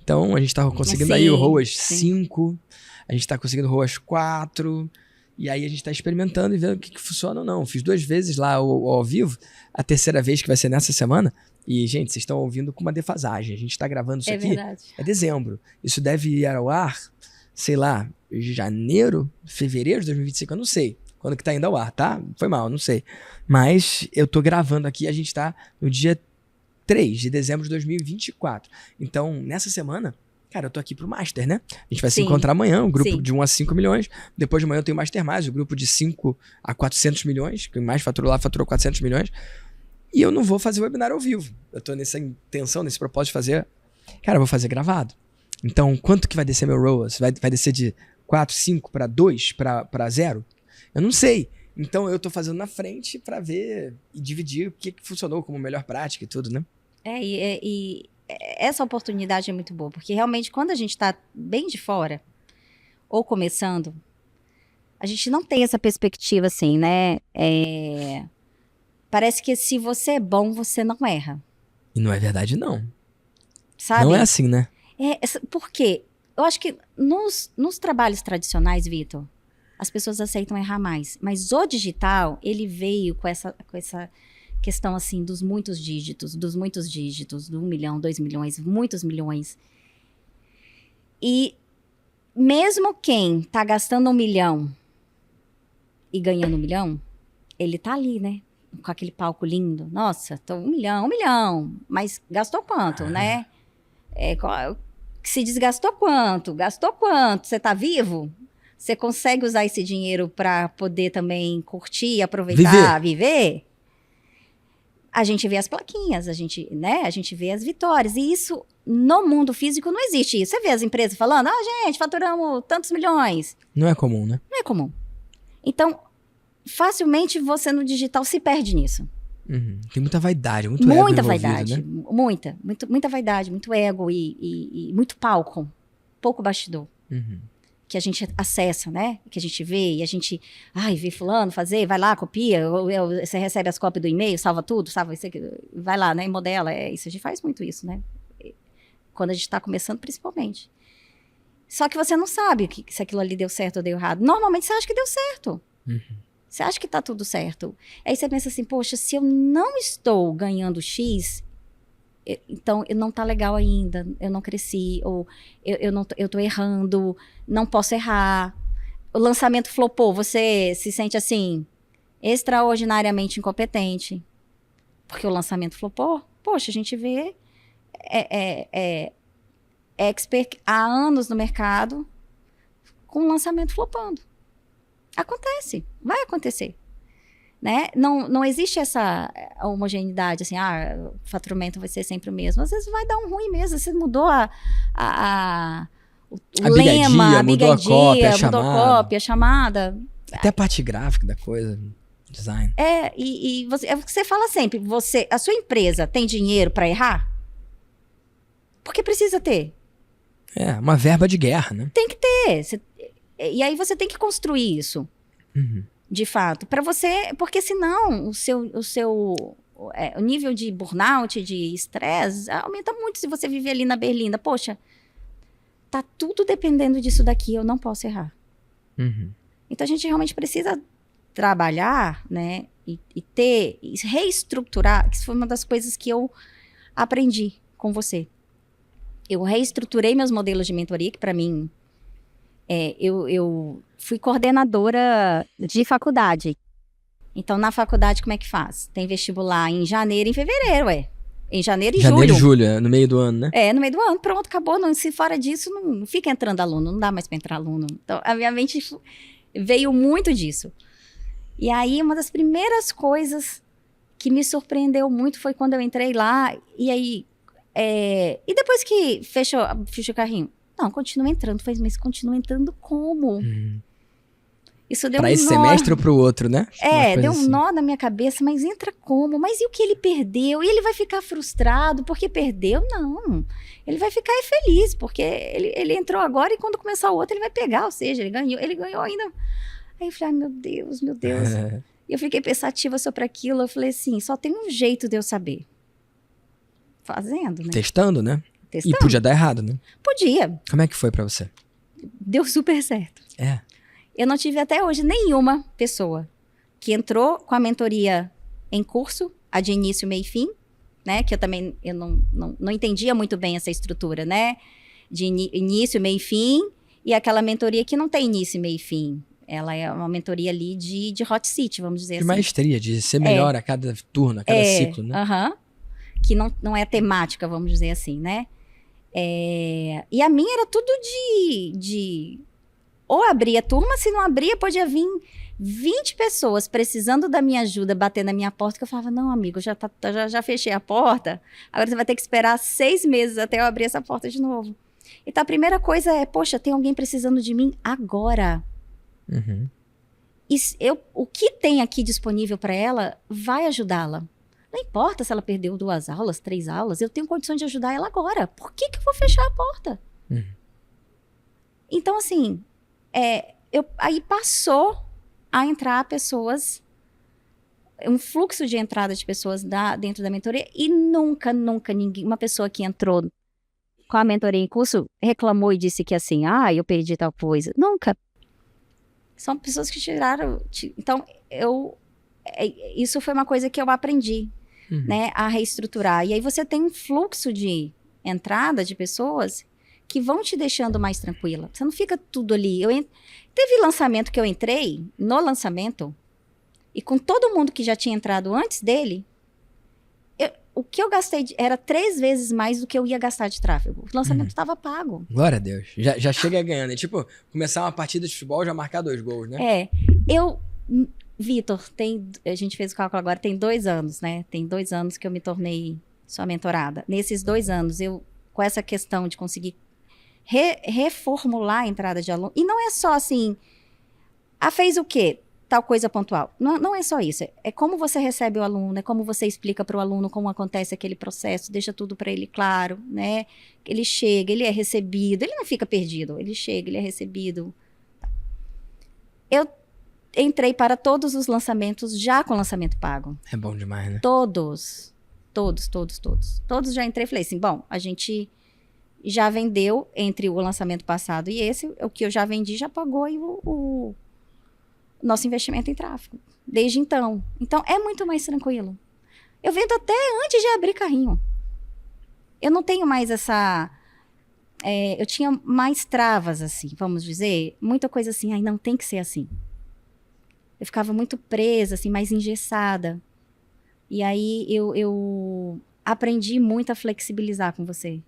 Então a gente tá conseguindo Sim, aí o ROAS sim. 5, a gente tá conseguindo o ROAS 4... E aí a gente tá experimentando e vendo o que funciona ou não. Fiz 2 vezes lá ao vivo, a terceira vez que vai ser nessa semana. E, gente, vocês estão ouvindo com uma defasagem. A gente tá gravando isso aqui, Verdade. é dezembro. Isso deve ir ao ar, sei lá, janeiro, fevereiro de 2025, eu não sei. Quando que tá indo ao ar, tá? Foi mal, não sei. Mas eu tô gravando aqui, a gente tá no dia 3 de dezembro de 2024. Então, nessa semana... Cara, eu tô aqui pro Master, né? A gente vai se encontrar amanhã, um grupo de 1 a 5 milhões. Depois de amanhã eu tenho o Master Mais, o grupo de 5 a 400 milhões. Quem mais faturou lá, faturou 400 milhões. E eu não vou fazer o webinar ao vivo. Eu tô nessa intenção, nesse propósito de fazer... Cara, eu vou fazer gravado. Então, quanto que vai descer meu ROAS? Vai descer de 4, 5 para 2, para 0? Eu não sei. Então, eu tô fazendo na frente para ver e dividir o que funcionou como melhor prática e tudo, né? Essa oportunidade é muito boa, porque realmente quando a gente está bem de fora, ou começando, a gente não tem essa perspectiva assim, né? Parece que se você é bom, você não erra. E não é verdade, não. Sabe? Não é assim, né? Por quê? Eu acho que nos trabalhos tradicionais, Vitor, as pessoas aceitam errar mais. Mas o digital, ele veio com essa questão assim dos muitos dígitos, do 1 milhão, 2 milhões, muitos milhões. E mesmo quem tá gastando 1 milhão e ganhando 1 milhão, ele tá ali, né? Com aquele palco lindo. Nossa, tô 1 milhão. Mas gastou quanto, né? Se desgastou quanto? Gastou quanto? Você tá vivo? Você consegue usar esse dinheiro para poder também curtir, aproveitar, viver? A gente vê as plaquinhas, a gente vê as vitórias. E isso, no mundo físico, não existe isso. Você vê as empresas falando, gente, faturamos tantos milhões. Não é comum, né? Não é comum. Então, facilmente você no digital se perde nisso. Uhum. Tem muita vaidade, muito ego envolvido, vaidade, né? Muita vaidade, muito ego e muito palco. Pouco bastidor. Uhum. Que a gente acessa, né? Que a gente vê, e a gente, vê fulano fazer, vai lá, copia, você recebe as cópias do e-mail, salva tudo, salva isso aqui, vai lá, né? E modela, isso, a gente faz muito isso, né? Quando a gente tá começando, principalmente. Só que você não sabe se aquilo ali deu certo ou deu errado. Normalmente você acha que deu certo. Uhum. Você acha que tá tudo certo. Aí você pensa assim, poxa, se eu não estou ganhando X... Então, não tá legal ainda, eu não cresci, ou eu tô errando, não posso errar. O lançamento flopou, você se sente assim, extraordinariamente incompetente, porque o lançamento flopou. Poxa, a gente vê expert há anos no mercado com o lançamento flopando. Acontece, vai acontecer. Né? Não existe essa homogeneidade, assim, o faturamento vai ser sempre o mesmo. Às vezes vai dar um ruim mesmo, você mudou o lema, a bigadia, mudou a cópia, a chamada. Até a parte gráfica da coisa, design. Você fala sempre, a sua empresa tem dinheiro para errar? Porque precisa ter. Uma verba de guerra, né? Tem que ter. E aí você tem que construir isso. Uhum. De fato, para você, porque senão o nível de burnout, de estresse, aumenta muito se você viver ali na berlinda. Poxa, tá tudo dependendo disso daqui, eu não posso errar. Uhum. Então a gente realmente precisa trabalhar, né, e reestruturar, que isso foi uma das coisas que eu aprendi com você. Eu reestruturei meus modelos de mentoria, que para mim, eu fui coordenadora de faculdade. Então, na faculdade, como é que faz? Tem vestibular em janeiro e em fevereiro, Em janeiro e julho. Janeiro e julho, no meio do ano, né? No meio do ano, pronto, acabou. Se fora disso, não fica entrando aluno, não dá mais para entrar aluno. Então, a minha mente veio muito disso. E aí, uma das primeiras coisas que me surpreendeu muito foi quando eu entrei lá, e aí... e depois que fechou o carrinho? Não, continua entrando. Mas continua entrando como? Isso deu pra um esse nó. semestre ou pro outro, né? Deu um assim. nó na minha cabeça, mas entra como? Mas e o que ele perdeu? E ele vai ficar frustrado porque perdeu? Não. Ele vai ficar feliz, porque ele entrou agora e quando começar o outro ele vai pegar, ou seja, ele ganhou ainda. Aí eu falei, meu Deus, meu Deus. E eu fiquei pensativa sobre aquilo, eu falei assim, só tem um jeito de eu saber. Fazendo, né? Testando, né? Testando. E podia dar errado, né? Podia. Como é que foi pra você? Deu super certo. Eu não tive até hoje nenhuma pessoa que entrou com a mentoria em curso, a de início, meio e fim, né? Que eu não entendia muito bem essa estrutura, né? De início, meio e fim, e aquela mentoria que não tem início, meio e fim. Ela é uma mentoria ali de hot seat, vamos dizer assim. De maestria, de ser melhor a cada turno, a cada ciclo, né? Que não é temática, vamos dizer assim, né? E a minha era tudo de ou abria turma, se não abria, podia vir 20 pessoas precisando da minha ajuda, bater na minha porta, que eu falava, não, amigo, já fechei a porta, agora você vai ter que esperar 6 meses até eu abrir essa porta de novo. Então, a primeira coisa é, poxa, tem alguém precisando de mim agora. Uhum. O que tem aqui disponível para ela vai ajudá-la. Não importa se ela perdeu 2 aulas, 3 aulas, eu tenho condições de ajudar ela agora. Por que eu vou fechar a porta? Então, assim, aí passou a entrar pessoas, um fluxo de entrada de pessoas dentro da mentoria, e nunca ninguém, uma pessoa que entrou com a mentoria em curso, reclamou e disse que assim, eu perdi tal coisa. Nunca. São pessoas que tiraram... Então, isso foi uma coisa que eu aprendi, né, a reestruturar. E aí você tem um fluxo de entrada de pessoas que vão te deixando mais tranquila. Você não fica tudo ali. Teve lançamento que eu entrei, no lançamento, e com todo mundo que já tinha entrado antes dele, o que eu gastei era 3 vezes mais do que eu ia gastar de tráfego. O lançamento estava pago. Glória a Deus. Já chega ganhando. É tipo, começar uma partida de futebol e já marcar 2 gols, né? Vitor, a gente fez o cálculo agora, tem 2 anos, né? Tem 2 anos que eu me tornei sua mentorada. Nesses 2 anos, com essa questão de conseguir reformular a entrada de aluno, e não é só assim, fez o quê? Tal coisa pontual. Não é só isso. É como você recebe o aluno, é como você explica para o aluno como acontece aquele processo, deixa tudo para ele claro, né? Ele chega, ele é recebido, ele não fica perdido. Ele chega, ele é recebido. Eu entrei para todos os lançamentos já com lançamento pago. É bom demais, né? Todos. Todos já entrei e falei assim, bom, a gente já vendeu entre o lançamento passado e esse, o que eu já vendi já pagou aí o nosso investimento em tráfego, desde então. Então, é muito mais tranquilo. Eu vendo até antes de abrir carrinho. Eu não tenho mais essa... eu tinha mais travas, assim, vamos dizer. Muita coisa assim, não tem que ser assim. Eu ficava muito presa, assim, mais engessada. E aí eu aprendi muito a flexibilizar com você.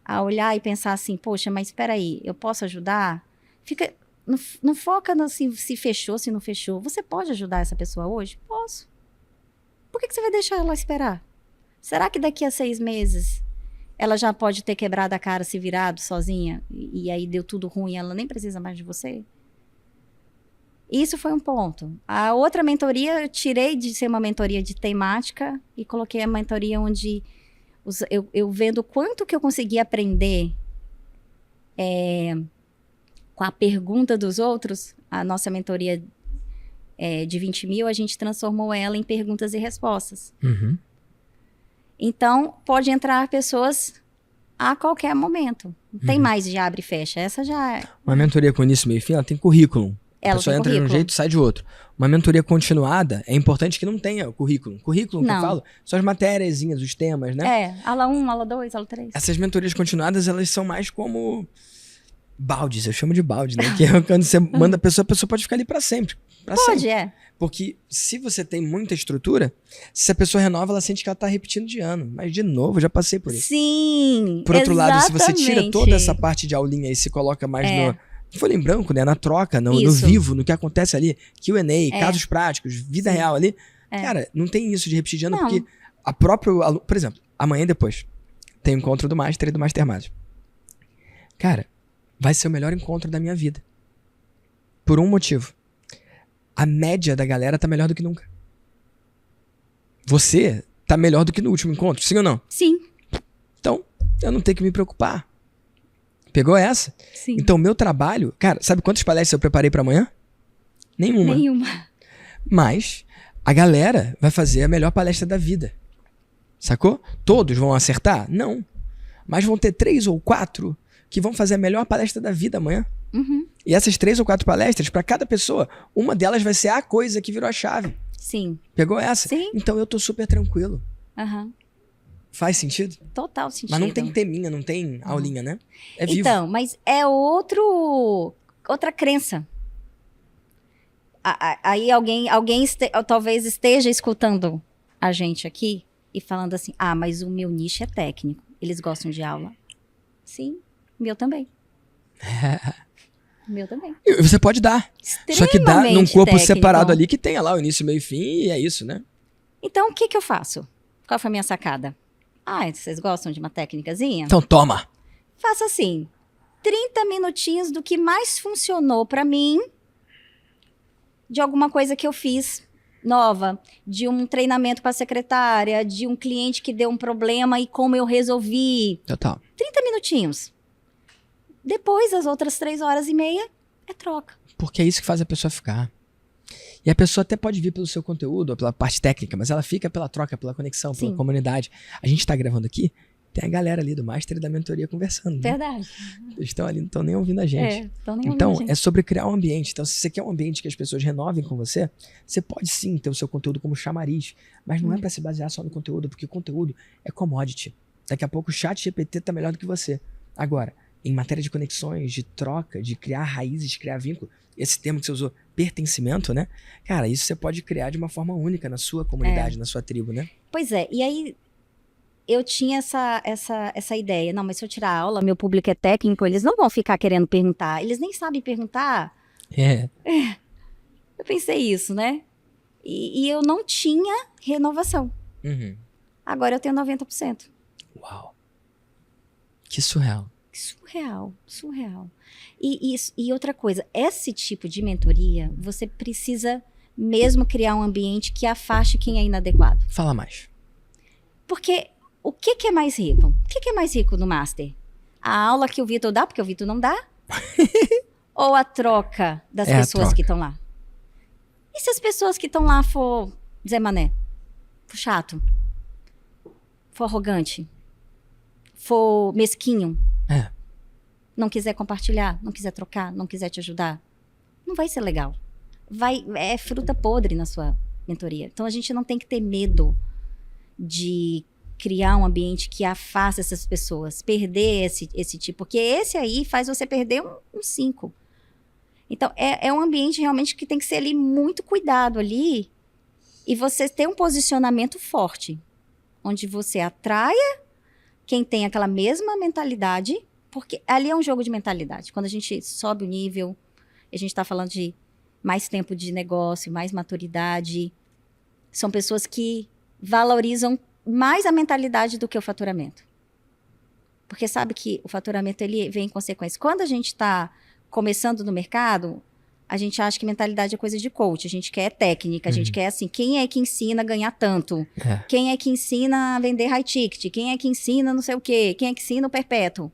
A olhar e pensar assim, poxa, mas espera aí, eu posso ajudar? Não foca no se fechou, se não fechou. Você pode ajudar essa pessoa hoje? Posso. Por que você vai deixar ela esperar? Será que daqui a 6 meses ela já pode ter quebrado a cara, se virado sozinha? E aí deu tudo ruim, ela nem precisa mais de você? Isso foi um ponto. A outra mentoria, eu tirei de ser uma mentoria de temática e coloquei a mentoria onde eu vendo o quanto que eu consegui aprender com a pergunta dos outros. A nossa mentoria de 20 mil, a gente transformou ela em perguntas e respostas. Uhum. Então, pode entrar pessoas a qualquer momento. Não tem mais de abre e fecha. Essa já é... Uma mentoria com início, meio e fim, ela tem currículo. A pessoa entra de um jeito e sai de outro. Uma mentoria continuada, é importante que não tenha o currículo. Currículo, que eu falo, são as matériasinhas, os temas, né? Aula 1, aula 2, aula 3. Essas mentorias continuadas, elas são mais como baldes, eu chamo de balde, né? Que é quando você manda a pessoa pode ficar ali pra sempre. Pode. Porque se você tem muita estrutura, se a pessoa renova, ela sente que ela tá repetindo de ano. Mas, de novo, eu já passei por isso. Sim, Por outro lado, se você exatamente. tira toda essa parte de aulinha e se coloca mais no folha em branco, né? Na troca, no vivo, no que acontece ali, Q&A, casos práticos, vida real ali. Cara, não tem isso de repetir de ano, porque a própria... Por exemplo, amanhã e depois tem o encontro do Master e do Mastermind. Cara, vai ser o melhor encontro da minha vida. Por um motivo. A média da galera tá melhor do que nunca. Você tá melhor do que no último encontro, sim ou não? Sim. Então, eu não tenho que me preocupar. Pegou essa? Sim. Então, meu trabalho... Cara, sabe quantas palestras eu preparei pra amanhã? Nenhuma. Mas a galera vai fazer a melhor palestra da vida. Sacou? Todos vão acertar? Não. Mas vão ter 3 ou 4 que vão fazer a melhor palestra da vida amanhã. Uhum. E essas 3 ou 4 palestras, pra cada pessoa, uma delas vai ser a coisa que virou a chave. Sim. Pegou essa? Sim. Então eu tô super tranquilo. Uhum. Faz sentido? Total sentido. Mas não tem teminha, não tem aulinha, né? É vivo. Então, mas é outra crença. Aí alguém talvez esteja escutando a gente aqui e falando assim, mas o meu nicho é técnico. Eles gostam de aula. Sim, meu também. Meu também. Você pode dar. Só que dá num corpo técnico. Separado ali que tenha lá o início, meio e fim, e é isso, né? Então, o que eu faço? Qual foi a minha sacada? Vocês gostam de uma técnicazinha? Então toma. Faça assim, 30 minutinhos do que mais funcionou pra mim, de alguma coisa que eu fiz nova, de um treinamento para secretária, de um cliente que deu um problema e como eu resolvi. Total. 30 minutinhos. Depois, as outras 3h30 é troca. Porque é isso que faz a pessoa ficar. E a pessoa até pode vir pelo seu conteúdo, ou pela parte técnica, mas ela fica pela troca, pela conexão, pela comunidade. A gente tá gravando aqui, tem a galera ali do Master e da mentoria conversando. Né? Verdade. Eles estão ali, não estão nem ouvindo a gente. Então, é sobre criar um ambiente. Então, se você quer um ambiente que as pessoas renovem com você, você pode sim ter o seu conteúdo como chamariz, mas não é para se basear só no conteúdo, porque o conteúdo é commodity. Daqui a pouco o chat GPT tá melhor do que você. Agora, em matéria de conexões, de troca, de criar raízes, de criar vínculo, esse termo que você usou, pertencimento, né? Cara, isso você pode criar de uma forma única na sua comunidade, na sua tribo, né? Pois é, e aí eu tinha essa ideia. Não, mas se eu tirar a aula, meu público é técnico, eles não vão ficar querendo perguntar. Eles nem sabem perguntar. Eu pensei isso, né? E eu não tinha renovação. Uhum. Agora eu tenho 90%. Uau. Que surreal. Surreal. E outra coisa, esse tipo de mentoria, você precisa mesmo criar um ambiente que afaste quem é inadequado. Fala mais. Porque o que é mais rico? O que é mais rico no Master? A aula que o Vitor dá, porque o Vitor não dá? Ou a troca das pessoas que estão lá? E se as pessoas que estão lá for Zé Mané? For chato? For arrogante? For mesquinho? Não quiser compartilhar, não quiser trocar, não quiser te ajudar, não vai ser legal. É fruta podre na sua mentoria. Então, a gente não tem que ter medo de criar um ambiente que afasta essas pessoas, perder esse tipo, porque esse aí faz você perder um 5. Então, é um ambiente realmente que tem que ser ali muito cuidado ali e você ter um posicionamento forte, onde você atraia quem tem aquela mesma mentalidade, porque ali é um jogo de mentalidade. Quando a gente sobe o nível, a gente está falando de mais tempo de negócio, mais maturidade, são pessoas que valorizam mais a mentalidade do que o faturamento. Porque sabe que o faturamento ele vem em consequência. Quando a gente está começando no mercado, a gente acha que mentalidade é coisa de coach. A gente quer técnica, a gente quer assim, quem é que ensina a ganhar tanto? Quem é que ensina a vender high ticket? Quem é que ensina não sei o quê? Quem é que ensina o perpétuo?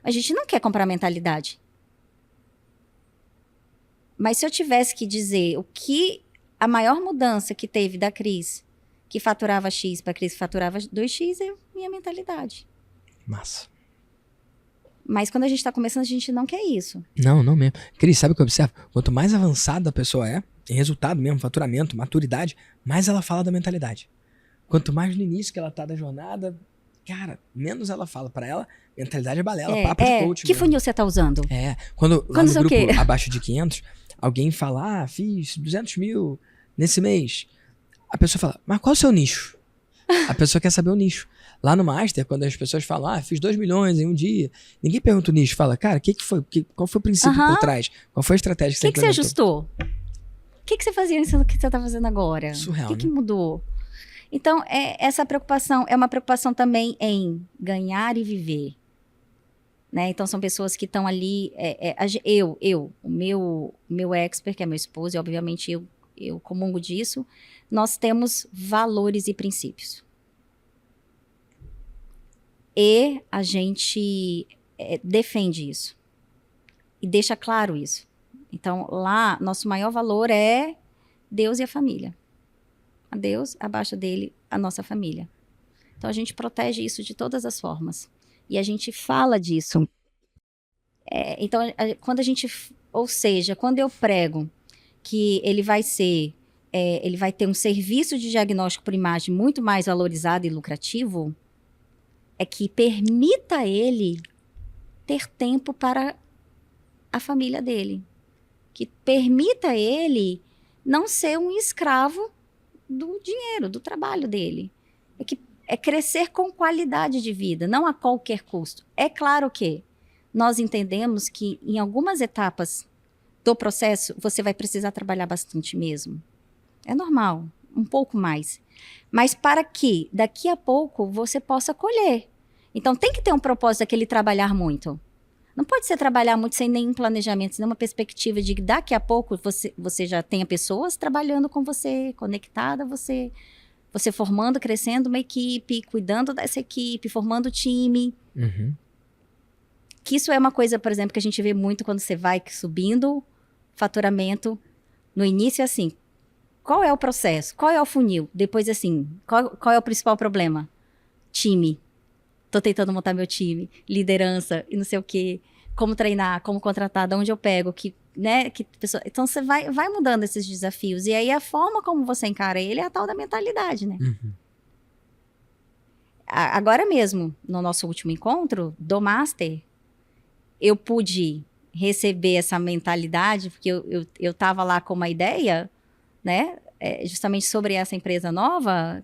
A gente não quer comprar mentalidade. Mas se eu tivesse que dizer o que a maior mudança que teve da Cris, que faturava X, para a Cris que faturava 2X, é minha mentalidade. Massa. Mas quando a gente está começando, a gente não quer isso. Não mesmo. Cris, sabe o que eu observo? Quanto mais avançada a pessoa é, em resultado mesmo, faturamento, maturidade, mais ela fala da mentalidade. Quanto mais no início que ela tá da jornada, cara, menos ela fala. Pra ela, mentalidade é balela, papo de coach. Que mesmo. funil você tá usando? Quando lá no sei o quê. grupo abaixo de 500, alguém fala, fiz 200 mil nesse mês. A pessoa fala, mas qual é o seu nicho? A pessoa quer saber o nicho. Lá no Master, quando as pessoas falam, fiz 2 milhões em um dia, ninguém pergunta o nicho, fala, cara, qual foi o princípio por trás? Qual foi a estratégia que você implementou? O que você ajustou? O que você fazia antes do que você tá fazendo agora? Surreal, O que mudou? Então, essa preocupação é uma preocupação também em ganhar e viver. Né? Então, são pessoas que estão ali, o meu expert, que é meu esposo, e obviamente eu comungo disso, nós temos valores e princípios. E a gente defende isso. E deixa claro isso. Então, lá, nosso maior valor é Deus e a família. A Deus, abaixo dele, a nossa família. Então, a gente protege isso de todas as formas. E a gente fala disso. Então, quando eu prego que ele vai ter um serviço de diagnóstico por imagem muito mais valorizado e lucrativo, é que permita ele ter tempo para a família dele. Que permita ele não ser um escravo do dinheiro, do trabalho dele. É crescer com qualidade de vida, não a qualquer custo. É claro que nós entendemos que em algumas etapas do processo você vai precisar trabalhar bastante mesmo. É normal, um pouco mais. Mas para que daqui a pouco você possa colher. Então tem que ter um propósito daquele trabalhar muito. Não pode ser trabalhar muito sem nenhum planejamento, sem nenhuma perspectiva de que daqui a pouco você já tenha pessoas trabalhando com você, conectada a você formando, crescendo uma equipe, cuidando dessa equipe, formando time. Que isso é uma coisa, por exemplo, que a gente vê muito quando você vai subindo faturamento. No início, assim, qual é o processo? Qual é o funil? Depois, assim, qual é o principal problema? Time. Tô tentando montar meu time, liderança e não sei o quê, como treinar, como contratar, de onde eu pego, pessoa. Então você vai mudando esses desafios e aí a forma como você encara ele é a tal da mentalidade, né? Agora mesmo, no nosso último encontro do Master, eu pude receber essa mentalidade, porque eu tava lá com uma ideia, né? Justamente sobre essa empresa nova,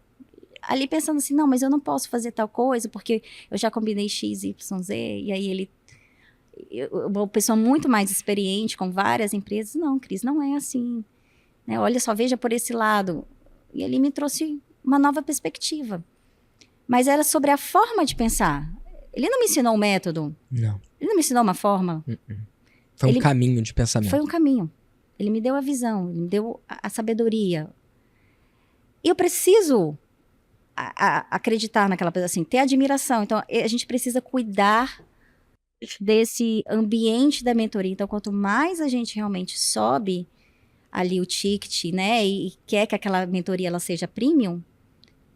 ali pensando assim, não, mas eu não posso fazer tal coisa, porque eu já combinei X, Y, Z, e aí uma pessoa muito mais experiente, com várias empresas, não, Cris, não é assim, né? Olha só, veja por esse lado. E ele me trouxe uma nova perspectiva. Mas era sobre a forma de pensar. Ele não me ensinou um método. Não. Ele não me ensinou uma forma. Foi um caminho de pensamento. Foi um caminho. Ele me deu a visão, ele me deu a sabedoria. E eu preciso acreditar naquela coisa assim, ter admiração. Então, a gente precisa cuidar desse ambiente da mentoria. Então, quanto mais a gente realmente sobe ali o ticket, né, e quer que aquela mentoria ela seja premium,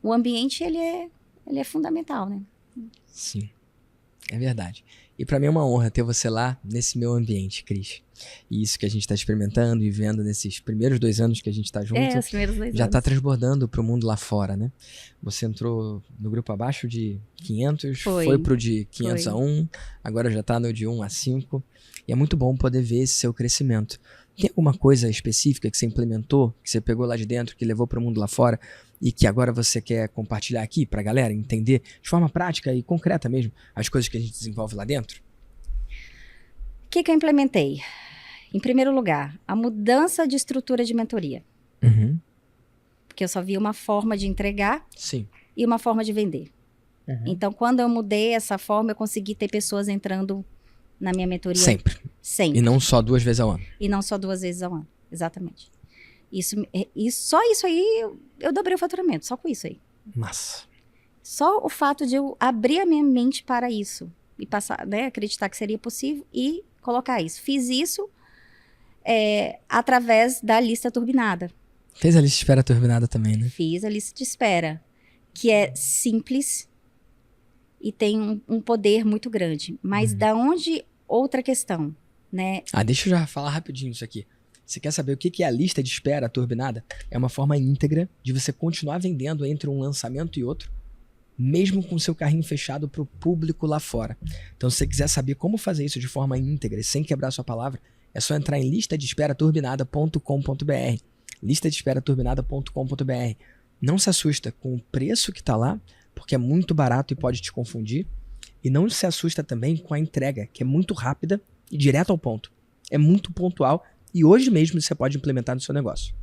o ambiente ele é fundamental, né? Sim, é verdade. E para mim é uma honra ter você lá nesse meu ambiente, Cris. E isso que a gente está experimentando e vendo nesses primeiros 2 anos que a gente está junto, os primeiros 2 já anos. está transbordando para o mundo lá fora, né? Você entrou no grupo abaixo de 500, foi pro de 500 a 1, agora já está no de 1 a 5. E é muito bom poder ver esse seu crescimento. Tem alguma coisa específica que você implementou, que você pegou lá de dentro, que levou para o mundo lá fora e que agora você quer compartilhar aqui para a galera entender de forma prática e concreta mesmo as coisas que a gente desenvolve lá dentro? O que eu implementei? Em primeiro lugar, a mudança de estrutura de mentoria. Uhum. Porque eu só vi uma forma de entregar Sim. e uma forma de vender. Uhum. Então, quando eu mudei essa forma, eu consegui ter pessoas entrando na minha mentoria. Sempre. Sempre. E não só 2 vezes ao ano. E não só 2 vezes ao ano. Exatamente. Só isso aí, eu dobrei o faturamento. Só com isso aí. Massa. Só o fato de eu abrir a minha mente para isso. E passar, né, acreditar que seria possível e colocar isso. Fiz isso através da lista turbinada. Fez a lista de espera turbinada também, né? Fiz a lista de espera. Que é simples e tem um poder muito grande. Mas da onde... Outra questão, né? Deixa eu já falar rapidinho isso aqui. Você quer saber o que é a lista de espera turbinada? É uma forma íntegra de você continuar vendendo entre um lançamento e outro, mesmo com o seu carrinho fechado para o público lá fora. Então, se você quiser saber como fazer isso de forma íntegra e sem quebrar sua palavra, é só entrar em listadespera-turbinada.com.br. Listadespera-turbinada.com.br. Não se assusta com o preço que está lá, porque é muito barato e pode te confundir. E não se assusta também com a entrega, que é muito rápida e direto ao ponto. É muito pontual e hoje mesmo você pode implementar no seu negócio.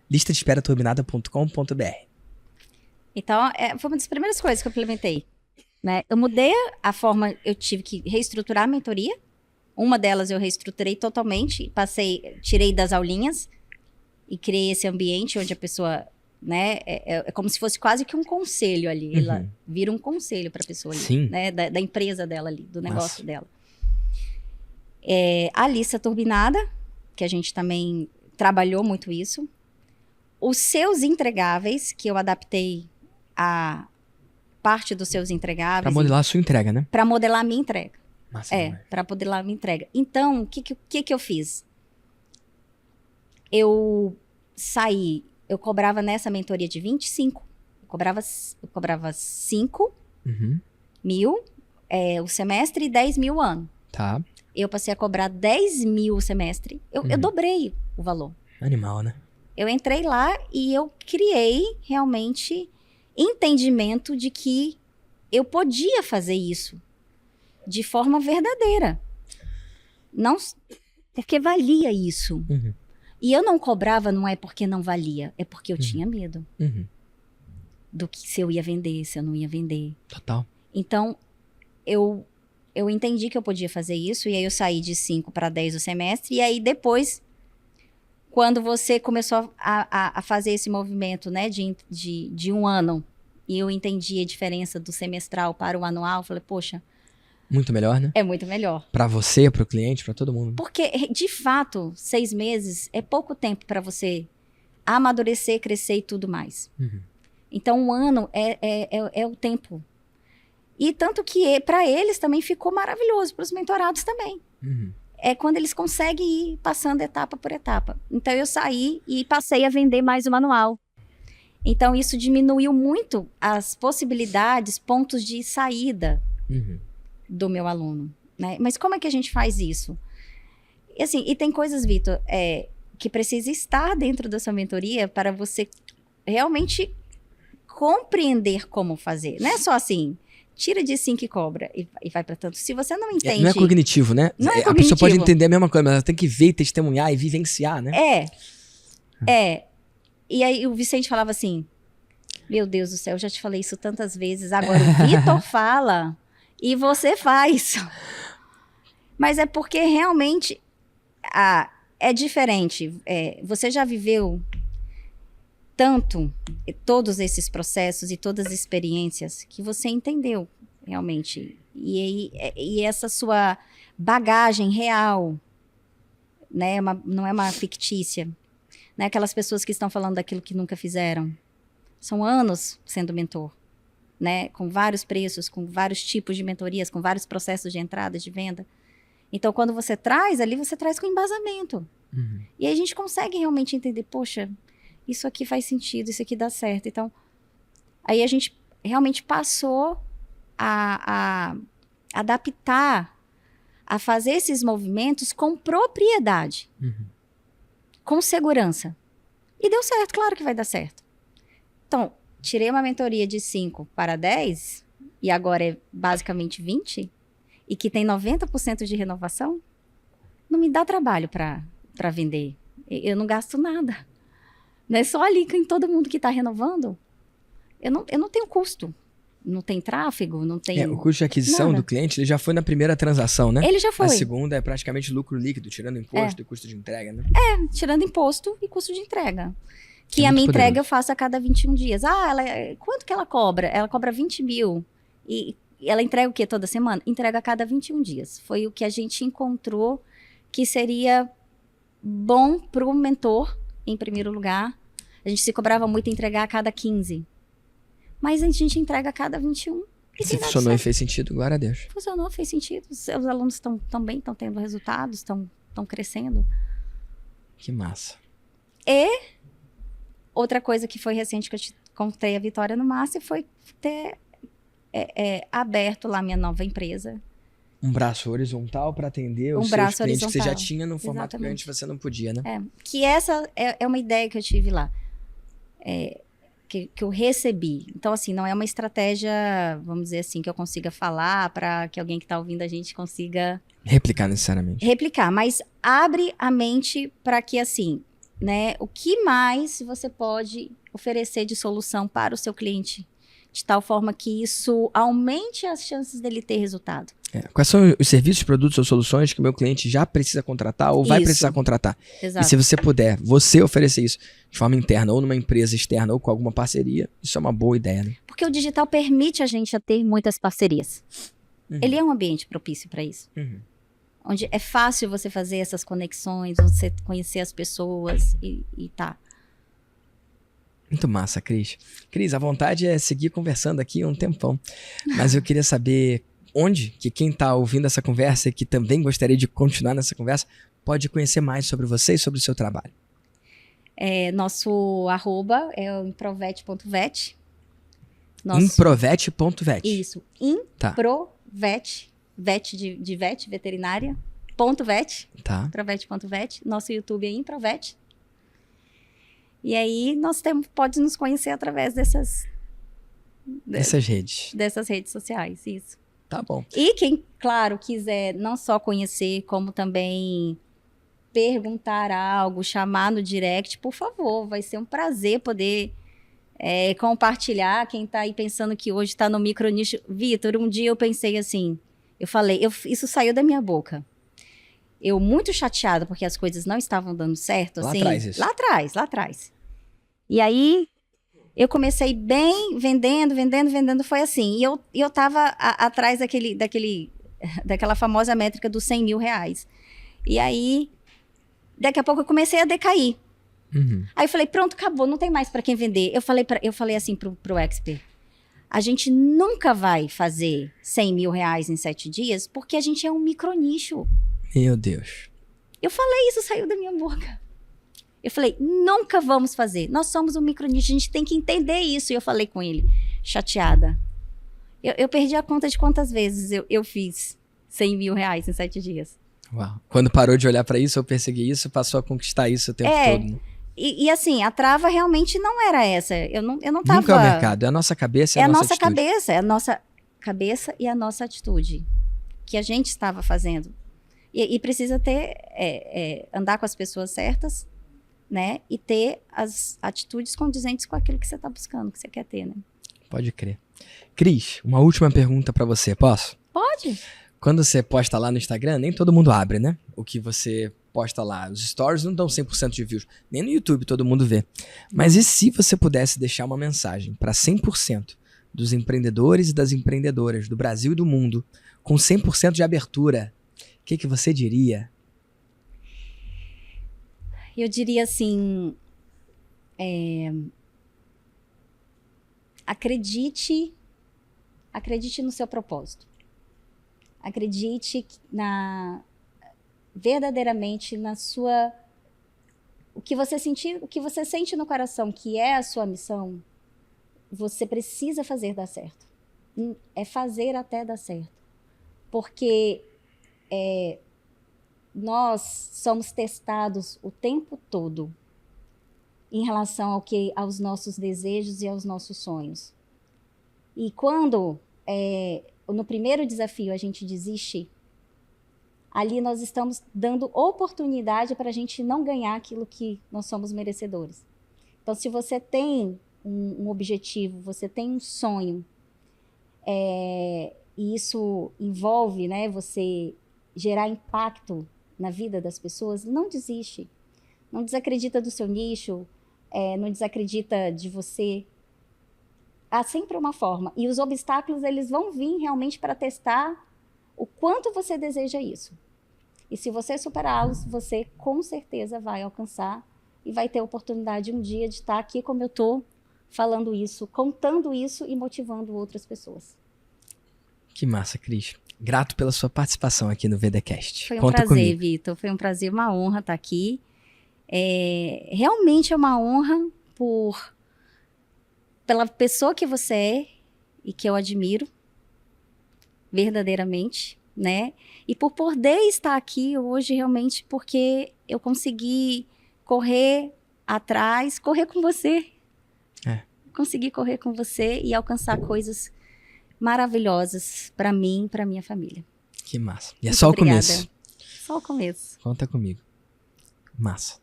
listadespera-turbinada.com.br. Então, foi uma das primeiras coisas que eu implementei. Né? Eu mudei a forma, eu tive que reestruturar a mentoria. Uma delas eu reestruturei totalmente, tirei das aulinhas e criei esse ambiente onde a pessoa... Né? É como se fosse quase que um conselho ali. Ela vira um conselho para a pessoa ali. Sim. Né? Da empresa dela ali, do negócio dela. A lista turbinada, que a gente também trabalhou muito isso. Os seus entregáveis, que eu adaptei a parte dos seus entregáveis. Para modelar a sua entrega, né? Para modelar a minha entrega. Massa, para modelar a minha entrega. Então, o que eu fiz? Eu saí... Eu cobrava nessa mentoria de 25. Eu cobrava 5 mil o semestre e 10 mil o ano. Tá. Eu passei a cobrar 10 mil o semestre. Eu dobrei o valor. Animal, né? Eu entrei lá e eu criei realmente entendimento de que eu podia fazer isso de forma verdadeira. Não porque valia isso. E eu não cobrava, não é porque não valia, é porque eu tinha medo do que se eu ia vender, se eu não ia vender. Total. Então, eu entendi que eu podia fazer isso, e aí eu saí de 5 para 10 o semestre, e aí depois, quando você começou a fazer esse movimento, né, de um ano, e eu entendi a diferença do semestral para o anual, eu falei, poxa... Muito melhor, né? É muito melhor. Para você, para o cliente, para todo mundo. Porque, de fato, 6 meses é pouco tempo para você amadurecer, crescer e tudo mais. Então, um ano é o tempo. E tanto que para eles também ficou maravilhoso, para os mentorados também. É quando eles conseguem ir passando etapa por etapa. Então, eu saí e passei a vender mais o manual. Então, isso diminuiu muito as possibilidades, pontos de saída do meu aluno, né? Mas como é que a gente faz isso? E, assim, e tem coisas, Vitor, que precisa estar dentro da sua mentoria para você realmente compreender como fazer. Não é só assim, tira de 5 e cobra e vai para tanto. Se você não entende... Não é cognitivo, né? Não é A cognitivo. pessoa pode entender a mesma coisa, mas ela tem que ver e testemunhar e vivenciar, né? E aí o Vicente falava assim, meu Deus do céu, eu já te falei isso tantas vezes, agora o Vitor fala... E você faz. Mas é porque realmente é diferente. Você já viveu tanto todos esses processos e todas as experiências que você entendeu realmente. E essa sua bagagem real, né, não é uma fictícia. Né, aquelas pessoas que estão falando daquilo que nunca fizeram. São anos sendo mentor. né? Com vários preços, com vários tipos de mentorias, com vários processos de entrada, de venda. Então, quando você traz ali, você traz com embasamento. Uhum. E aí a gente consegue realmente entender, poxa, isso aqui faz sentido, isso aqui dá certo. Então, aí a gente realmente passou a adaptar, a fazer esses movimentos com propriedade, Uhum. com segurança. E deu certo, claro que vai dar certo. Então, tirei uma mentoria de 5 para 10, e agora é basicamente 20, e que tem 90% de renovação, não me dá trabalho para vender. Eu não gasto nada. Né? Só ali com todo mundo que está renovando, eu não tenho custo. Não tem tráfego, não tem O custo de aquisição nada. do cliente ele já foi na primeira transação, né? Ele já foi. A segunda é praticamente lucro líquido, tirando imposto e custo de entrega, né? Tirando imposto e custo de entrega. Que É a muito minha entrega poderoso. eu faço a cada 21 dias. Quanto que ela cobra? Ela cobra 20 mil. E ela entrega o quê toda semana? Entrega a cada 21 dias. Foi o que a gente encontrou que seria bom para o mentor, em primeiro lugar. A gente se cobrava muito em entregar a cada 15. Mas a gente entrega a cada 21. E Se tem dado funcionou e certo. fez sentido, glória a Deus. Funcionou, fez sentido. Os alunos estão bem, estão tendo resultados, estão crescendo. Que massa. Outra coisa que foi recente que eu te contei a vitória no Master foi ter aberto lá minha nova empresa. Um braço horizontal para atender os Um seus braço clientes que você já horizontal. tinha no formato que Exatamente. antes você não podia, né? Que essa é uma ideia que eu tive lá. Que eu recebi. Então, assim, não é uma estratégia, vamos dizer assim, que eu consiga falar para que alguém que está ouvindo a gente consiga Replicar necessariamente. replicar, mas abre a mente para que, assim, né, o que mais você pode oferecer de solução para o seu cliente, de tal forma que isso aumente as chances dele ter resultado. Quais são os serviços, produtos ou soluções que o meu cliente já precisa contratar ou vai Isso. precisar contratar? Exato. E se você puder, você oferecer isso de forma interna ou numa empresa externa ou com alguma parceria, isso é uma boa ideia, né? Porque o digital permite a gente a ter muitas parcerias. Uhum. Ele é um ambiente propício para isso. Uhum. Onde é fácil você fazer essas conexões, você conhecer as pessoas e tá. Muito massa, Cris. Cris, a vontade é seguir conversando aqui um tempão. Mas eu queria saber onde que quem está ouvindo essa conversa e que também gostaria de continuar nessa conversa pode conhecer mais sobre você e sobre o seu trabalho. Nosso @ é o improvete.vet. Improvete.vet. Isso. Tá. Improvet, vet de vet, veterinária, .vet, Tá. improvete.vet. Nosso YouTube é Improvet. E aí pode nos conhecer através dessas redes. sociais, isso. Tá bom. E quem, claro, quiser não só conhecer, como também perguntar algo, chamar no direct, por favor, vai ser um prazer poder compartilhar. Quem está aí pensando que hoje está no micronicho. Vitor, um dia eu pensei assim, isso saiu da minha boca. Eu muito chateada porque as coisas não estavam dando certo. Lá assim, atrás isso. Lá atrás. E aí, eu comecei bem, vendendo, foi assim. E eu tava atrás daquela famosa métrica dos 100 mil reais. E aí, daqui a pouco eu comecei a decair. Uhum. Aí eu falei, pronto, acabou, não tem mais para quem vender. Eu falei assim pro expert, a gente nunca vai fazer 100 mil reais em 7 dias, porque a gente é um micronicho. Meu Deus. Eu falei, isso saiu da minha boca. Eu falei, nunca vamos fazer. Nós somos um micronicho, a gente tem que entender isso. E eu falei com ele, chateada. Eu perdi a conta de quantas vezes eu fiz 100 mil reais em 7 dias. Uau. Quando parou de olhar para isso ou perseguir isso, passou a conquistar isso o tempo todo. Né? E assim, a trava realmente não era essa. Eu não tava... Nunca é o mercado, é a nossa cabeça e a nossa atitude. É a nossa cabeça e a nossa atitude que a gente estava fazendo. E precisa ter, andar com as pessoas certas, né? E ter as atitudes condizentes com aquilo que você está buscando, que você quer ter, né? Pode crer. Cris, uma última pergunta para você, posso? Pode. Quando você posta lá no Instagram, nem todo mundo abre, né? O que você posta lá. Os stories não dão 100% de views. Nem no YouTube todo mundo vê. Mas e se você pudesse deixar uma mensagem para 100% dos empreendedores e das empreendedoras do Brasil e do mundo, com 100% de abertura, o que você diria? Eu diria assim, acredite acredite no seu propósito. Acredite verdadeiramente na sua... O que você sente no coração que é a sua missão, você precisa fazer dar certo. É fazer até dar certo. Porque nós somos testados o tempo todo em relação aos nossos desejos e aos nossos sonhos. E quando, no primeiro desafio, a gente desiste, ali nós estamos dando oportunidade para a gente não ganhar aquilo que nós somos merecedores. Então, se você tem um objetivo, você tem um sonho, e isso envolve, né, você gerar impacto na vida das pessoas, não desiste. Não desacredita do seu nicho, não desacredita de você. Há sempre uma forma. E os obstáculos, eles vão vir realmente para testar o quanto você deseja isso. E se você superá-los, você com certeza vai alcançar e vai ter a oportunidade um dia de estar aqui como eu estou falando isso, contando isso e motivando outras pessoas. Que massa, Cris. Grato pela sua participação aqui no VDcast. Foi um Conta prazer, comigo. Vitor. Foi um prazer, uma honra estar aqui. Realmente é uma honra pela pessoa que você é e que eu admiro verdadeiramente, né? E por poder estar aqui hoje realmente porque eu consegui correr atrás, correr com você. Consegui correr com você e alcançar coisas maravilhosas para mim e para minha família. Que massa. E é Muito só obrigada. o começo. Só o começo. Conta comigo. Massa.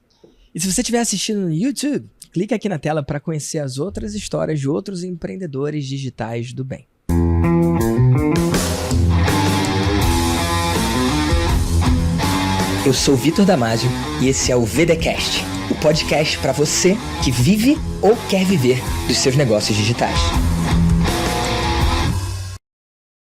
E se você estiver assistindo no YouTube, clica aqui na tela para conhecer as outras histórias de outros empreendedores digitais do bem. Eu sou Vitor Damasio e esse é o VDcast, o podcast para você que vive ou quer viver dos seus negócios digitais.